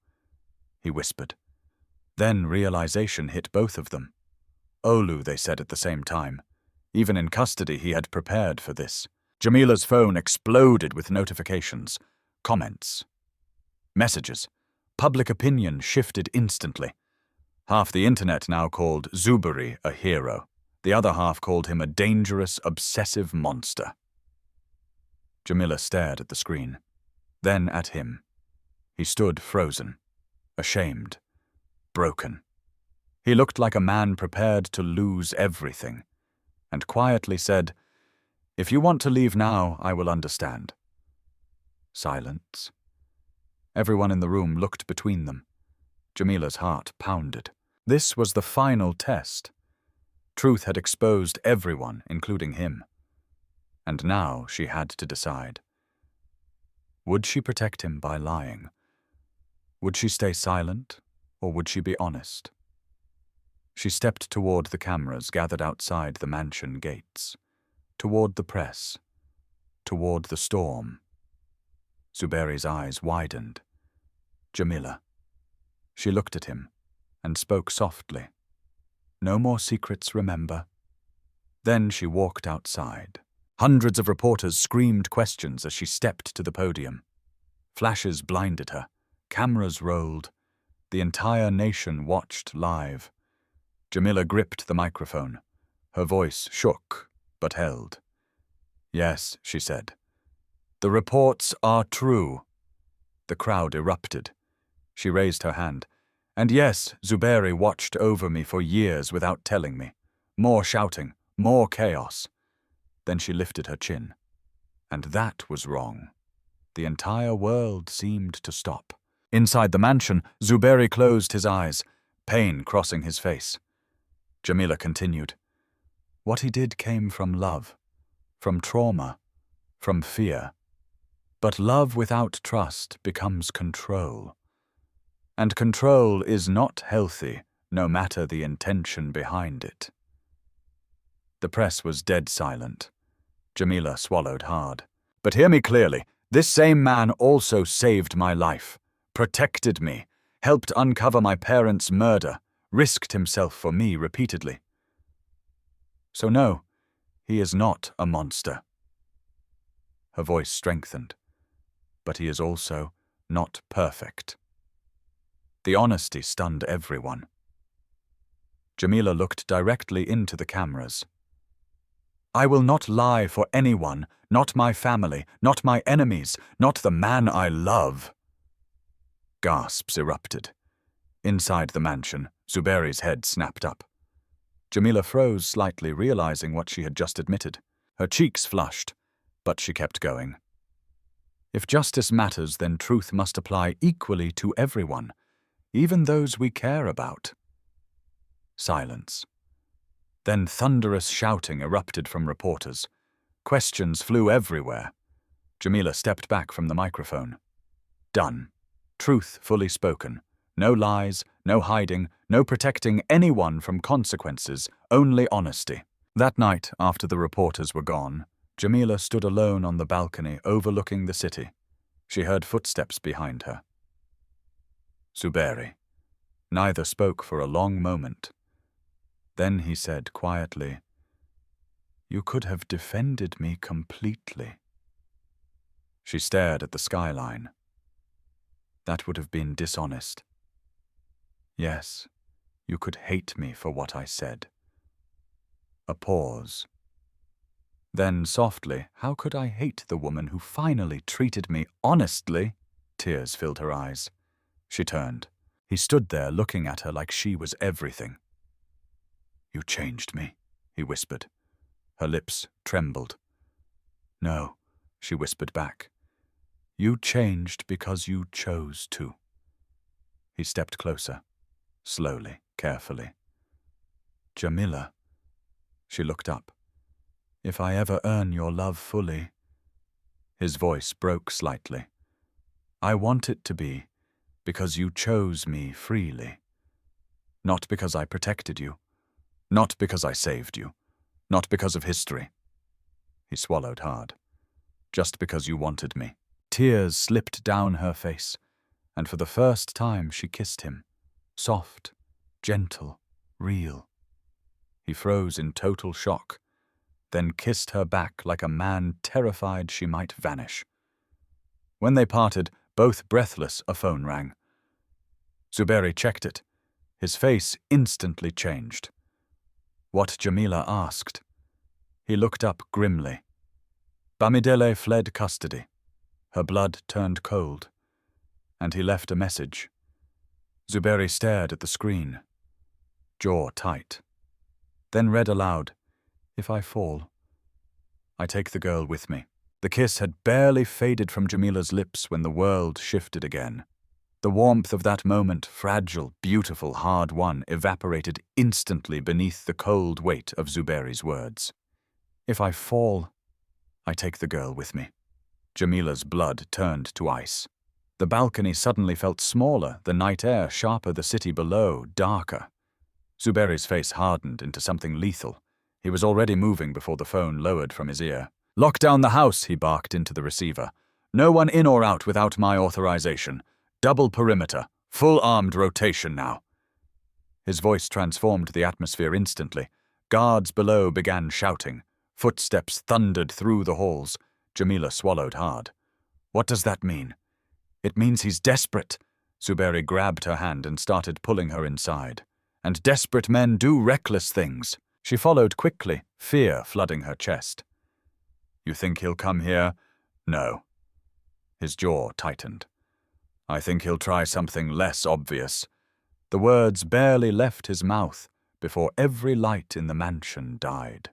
He whispered. Then realization hit both of them. Olu, they said at the same time. Even in custody, he had prepared for this. Jamila's phone exploded with notifications, comments, messages. Public opinion shifted instantly. Half the internet now called Zuberi a hero. The other half called him a dangerous, obsessive monster. Jamila stared at the screen, then at him. He stood frozen, ashamed, broken. He looked like a man prepared to lose everything, and quietly said, If you want to leave now, I will understand. Silence. Everyone in the room looked between them. Jamila's heart pounded. This was the final test. Truth had exposed everyone, including him. And now she had to decide. Would she protect him by lying? Would she stay silent, or would she be honest? She stepped toward the cameras gathered outside the mansion gates, toward the press, toward the storm. Zuberi's eyes widened. Jamila. She looked at him and spoke softly. No more secrets, remember. Then she walked outside. Hundreds of reporters screamed questions as she stepped to the podium. Flashes blinded her. Cameras rolled. The entire nation watched live. Jamila gripped the microphone. Her voice shook, but held. "Yes," she said. "The reports are true." The crowd erupted. She raised her hand. "And yes, Zuberi watched over me for years without telling me. More shouting, more chaos." Then she lifted her chin. And that was wrong. The entire world seemed to stop. Inside the mansion, Zuberi closed his eyes, pain crossing his face. Jamila continued. What he did came from love, from trauma, from fear. But love without trust becomes control. And control is not healthy, no matter the intention behind it. The press was dead silent. Jamila swallowed hard. "But hear me clearly. This same man also saved my life, protected me, helped uncover my parents' murder, risked himself for me repeatedly. So no, he is not a monster." Her voice strengthened. "But he is also not perfect." The honesty stunned everyone. Jamila looked directly into the cameras. "I will not lie for anyone, not my family, not my enemies, not the man I love." Gasps erupted. Inside the mansion, Zuberi's head snapped up. Jamila froze slightly, realizing what she had just admitted. Her cheeks flushed, but she kept going. If justice matters, then truth must apply equally to everyone, even those we care about. Silence. Then thunderous shouting erupted from reporters. Questions flew everywhere. Jamila stepped back from the microphone. Done. Truth fully spoken. No lies, no hiding, no protecting anyone from consequences, only honesty. That night, after the reporters were gone, Jamila stood alone on the balcony overlooking the city. She heard footsteps behind her. Zuberi. Neither spoke for a long moment. Then he said quietly, "You could have defended me completely." She stared at the skyline. "That would have been dishonest." "Yes, you could hate me for what I said." A pause. Then softly, "How could I hate the woman who finally treated me honestly?" Tears filled her eyes. She turned. He stood there looking at her like she was everything. "You changed me," he whispered. Her lips trembled. "No," she whispered back. "You changed because you chose to." He stepped closer, slowly, carefully. "Jamila." She looked up. "If I ever earn your love fully..." His voice broke slightly. "I want it to be because you chose me freely. Not because I protected you. Not because I saved you. Not because of history." He swallowed hard. "Just because you wanted me." Tears slipped down her face, and for the first time she kissed him. Soft, gentle, real. He froze in total shock, then kissed her back like a man terrified she might vanish. When they parted, both breathless, a phone rang. Zuberi checked it. His face instantly changed. What Jamila asked. He looked up grimly. Bamidele fled custody. Her blood turned cold. And he left a message. Zuberi stared at the screen, jaw tight. Then read aloud, "If I fall, I take the girl with me." The kiss had barely faded from Jamila's lips when the world shifted again. The warmth of that moment, fragile, beautiful, hard-won, evaporated instantly beneath the cold weight of Zuberi's words. "If I fall, I take the girl with me." Jamila's blood turned to ice. The balcony suddenly felt smaller, the night air sharper, the city below darker. Zuberi's face hardened into something lethal. He was already moving before the phone lowered from his ear. "Lock down the house," he barked into the receiver. "No one in or out without my authorization. Double perimeter, full armed rotation now." His voice transformed the atmosphere instantly. Guards below began shouting. Footsteps thundered through the halls. Jamila swallowed hard. What does that mean? It means he's desperate. Zuberi grabbed her hand and started pulling her inside. And desperate men do reckless things. She followed quickly, fear flooding her chest. You think he'll come here? No. His jaw tightened. I think he'll try something less obvious. The words barely left his mouth before every light in the mansion died.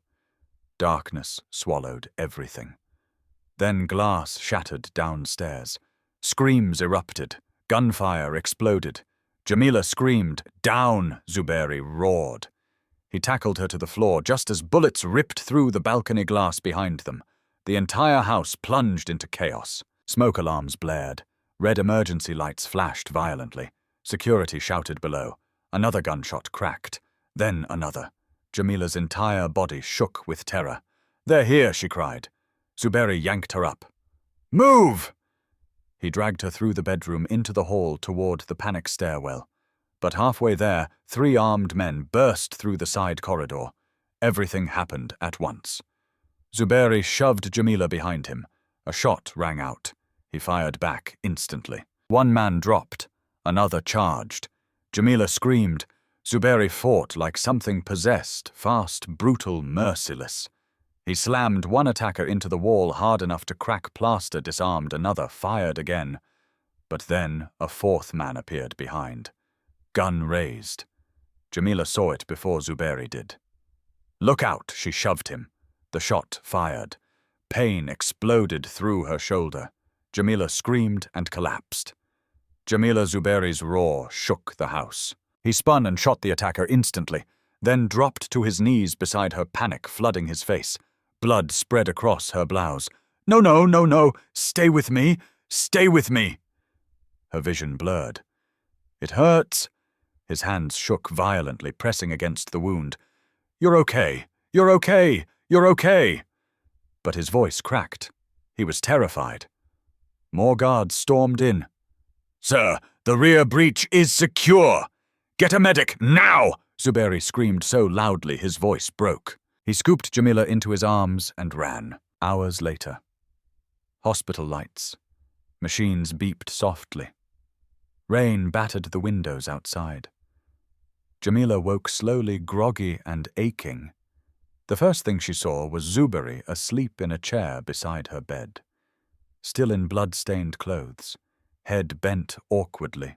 Darkness swallowed everything. Then glass shattered downstairs. Screams erupted. Gunfire exploded. Jamila screamed. Down, Zuberi roared. He tackled her to the floor just as bullets ripped through the balcony glass behind them. The entire house plunged into chaos. Smoke alarms blared. Red emergency lights flashed violently. Security shouted below. Another gunshot cracked. Then another. Jamila's entire body shook with terror. They're here, she cried. Zuberi yanked her up. Move! He dragged her through the bedroom into the hall toward the panic stairwell. But halfway there, 3 armed men burst through the side corridor. Everything happened at once. Zuberi shoved Jamila behind him. A shot rang out. He fired back instantly. 1 man dropped. Another charged. Jamila screamed. Zuberi fought like something possessed, fast, brutal, merciless. He slammed 1 attacker into the wall hard enough to crack plaster, disarmed another, fired again. But then a 4th man appeared behind. Gun raised. Jamila saw it before Zuberi did. Look out, she shoved him. The shot fired. Pain exploded through her shoulder. Jamila screamed and collapsed. Jamila Zuberi's roar shook the house. He spun and shot the attacker instantly, then dropped to his knees beside her, panic flooding his face. Blood spread across her blouse. No, no, no, no! Stay with me! Stay with me! Her vision blurred. It hurts. His hands shook violently, pressing against the wound. You're okay. You're okay. You're okay. But his voice cracked. He was terrified. More guards stormed in. Sir, the rear breach is secure. Get a medic, now! Zuberi screamed so loudly his voice broke. He scooped Jamila into his arms and ran. Hours later. Hospital lights. Machines beeped softly. Rain battered the windows outside. Jamila woke slowly, groggy and aching. The first thing she saw was Zuberi asleep in a chair beside her bed. Still in blood-stained clothes, head bent awkwardly,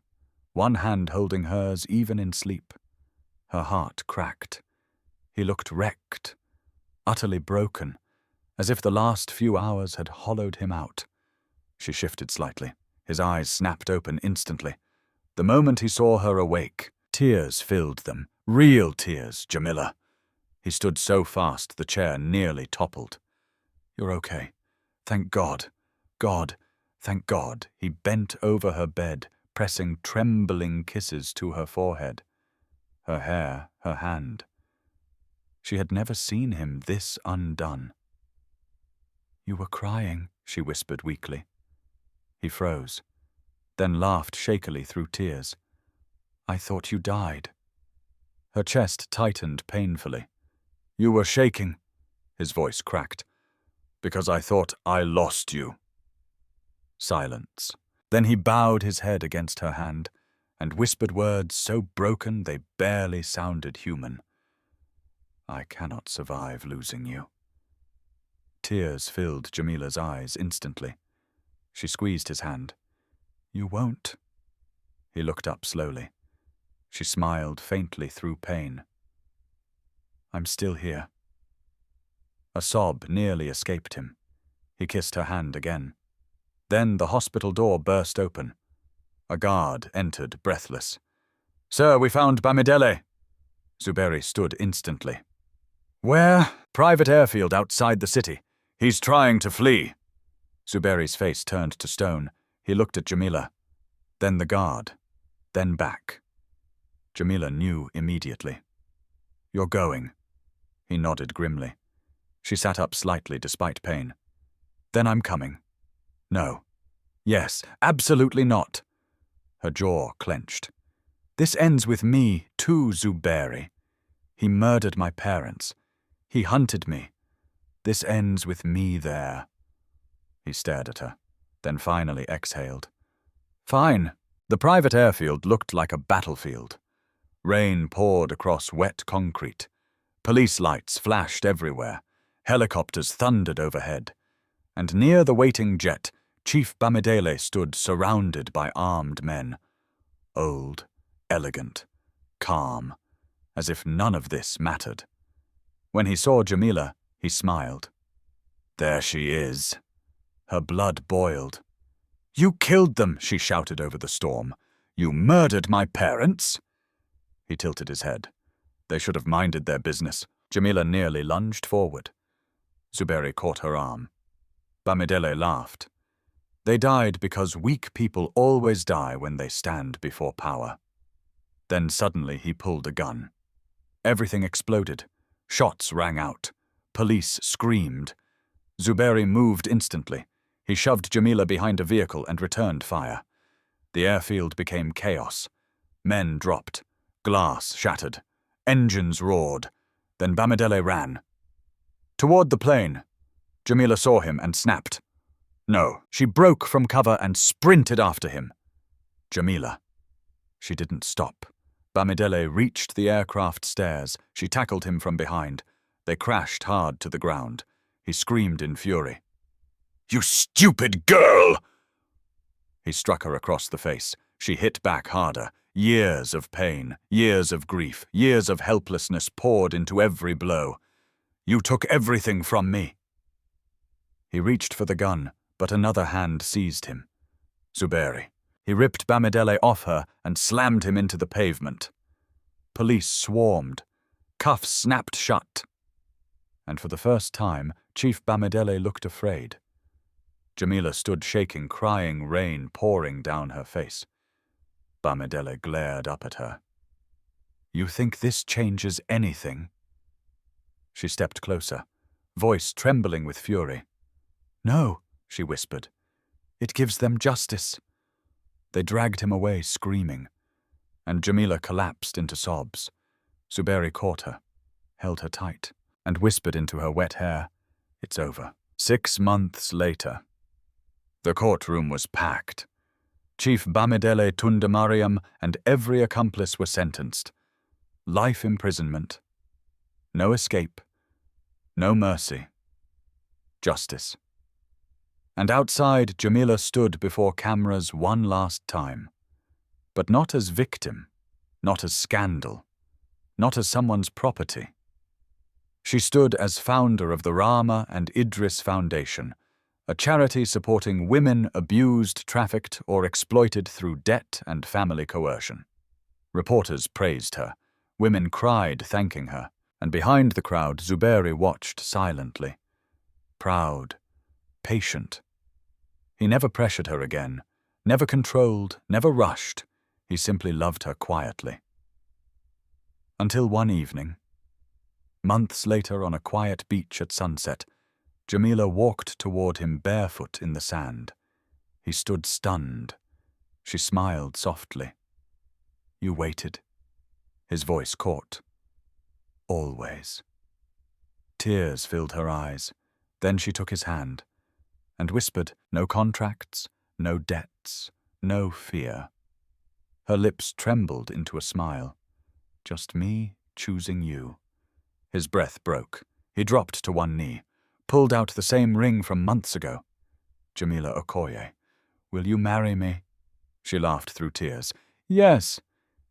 1 hand holding hers even in sleep. Her heart cracked. He looked wrecked, utterly broken, as if the last few hours had hollowed him out. She shifted slightly. His eyes snapped open instantly. The moment he saw her awake, tears filled them. Real tears, Jamila. He stood so fast the chair nearly toppled. You're okay. Thank God. God, thank God. He bent over her bed, pressing trembling kisses to her forehead. Her hair, her hand. She had never seen him this undone. You were crying, she whispered weakly. He froze, then laughed shakily through tears. I thought you died. Her chest tightened painfully. You were shaking, his voice cracked, because I thought I lost you. Silence. Then he bowed his head against her hand and whispered words so broken they barely sounded human. I cannot survive losing you. Tears filled Jamila's eyes instantly. She squeezed his hand. You won't. He looked up slowly. She smiled faintly through pain. I'm still here. A sob nearly escaped him. He kissed her hand again. Then the hospital door burst open. A guard entered, breathless. Sir, we found Bamidele. Zuberi stood instantly. Where? Private airfield outside the city. He's trying to flee. Zuberi's face turned to stone. He looked at Jamila. Then the guard. Then back. Jamila knew immediately. You're going. He nodded grimly. She sat up slightly despite pain. Then I'm coming. No. Yes, absolutely not. Her jaw clenched. This ends with me, too, Zuberi. He murdered my parents. He hunted me. This ends with me there." He stared at her, then finally exhaled. "Fine." The private airfield looked like a battlefield. Rain poured across wet concrete. Police lights flashed everywhere. Helicopters thundered overhead. And near the waiting jet, Chief Bamidele stood surrounded by armed men. Old, elegant, calm, as if none of this mattered. When he saw Jamila, he smiled. "There she is." Her blood boiled. "You killed them," she shouted over the storm. "You murdered my parents." He tilted his head. They should have minded their business. Jamila nearly lunged forward. Zuberi caught her arm. Bamidele laughed. "They died because weak people always die when they stand before power." Then suddenly he pulled a gun. Everything exploded. Shots rang out. Police screamed. Zuberi moved instantly. He shoved Jamila behind a vehicle and returned fire. The airfield became chaos. Men dropped. Glass shattered. Engines roared. Then Bamidele ran. Toward the plane. Jamila saw him and snapped. No, she broke from cover and sprinted after him. Jamila. She didn't stop. Bamidele reached the aircraft stairs. She tackled him from behind. They crashed hard to the ground. He screamed in fury. "You stupid girl!" He struck her across the face. She hit back harder. Years of pain, years of grief, years of helplessness poured into every blow. "You took everything from me." He reached for the gun, but another hand seized him. Zuberi. He ripped Bamidele off her and slammed him into the pavement. Police swarmed. Cuffs snapped shut. And for the first time, Chief Bamidele looked afraid. Jamila stood shaking, crying, rain pouring down her face. Bamidele glared up at her. "You think this changes anything?" She stepped closer, voice trembling with fury. "No," she whispered. "It gives them justice." They dragged him away screaming, and Jamila collapsed into sobs. Zuberi caught her, held her tight, and whispered into her wet hair, "It's over." 6 months later. The courtroom was packed. Chief Bamidele Tundamariam and every accomplice were sentenced. Life imprisonment. No escape. No mercy. Justice. And outside, Jamila stood before cameras one last time. But not as victim, not as scandal, not as someone's property. She stood as founder of the Rama and Idris Foundation, a charity supporting women abused, trafficked, or exploited through debt and family coercion. Reporters praised her. Women cried, thanking her. And behind the crowd, Zuberi watched silently. Proud, patient. He never pressured her again, never controlled, never rushed. He simply loved her quietly. Until one evening. Months later, on a quiet beach at sunset, Jamila walked toward him barefoot in the sand. He stood stunned. She smiled softly. "You waited." His voice caught. "Always." Tears filled her eyes. Then she took his hand and whispered, "No contracts, no debts, no fear." Her lips trembled into a smile. "Just me choosing you." His breath broke. He dropped to one knee, pulled out the same ring from months ago. "Jamila Okoye, will you marry me?" She laughed through tears. "Yes."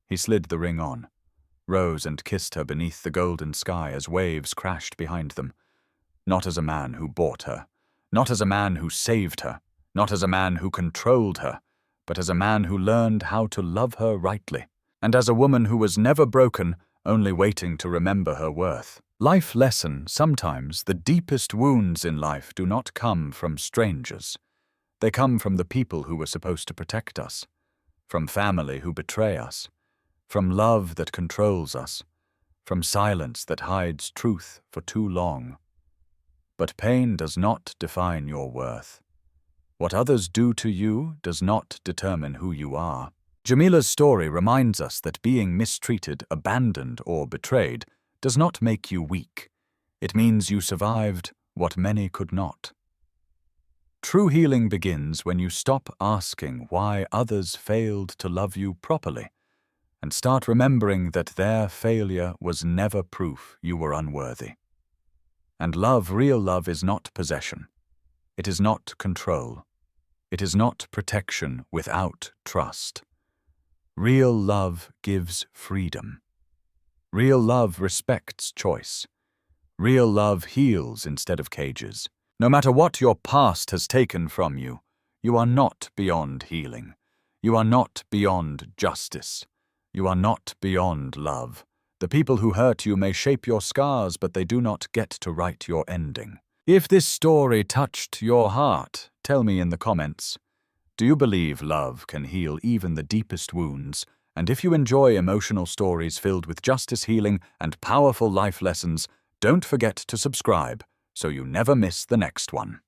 He slid the ring on, rose and kissed her beneath the golden sky as waves crashed behind them. Not as a man who bought her, not as a man who saved her, not as a man who controlled her, but as a man who learned how to love her rightly, and as a woman who was never broken, only waiting to remember her worth. Life lesson: sometimes the deepest wounds in life do not come from strangers. They come from the people who were supposed to protect us, from family who betray us, from love that controls us, from silence that hides truth for too long. But pain does not define your worth. What others do to you does not determine who you are. Jamila's story reminds us that being mistreated, abandoned, or betrayed does not make you weak. It means you survived what many could not. True healing begins when you stop asking why others failed to love you properly and start remembering that their failure was never proof you were unworthy. And love, real love, is not possession. It is not control. It is not protection without trust. Real love gives freedom. Real love respects choice. Real love heals instead of cages. No matter what your past has taken from you, you are not beyond healing. You are not beyond justice. You are not beyond love. The people who hurt you may shape your scars, but they do not get to write your ending. If this story touched your heart, tell me in the comments. Do you believe love can heal even the deepest wounds? And if you enjoy emotional stories filled with justice, healing, and powerful life lessons, don't forget to subscribe so you never miss the next one.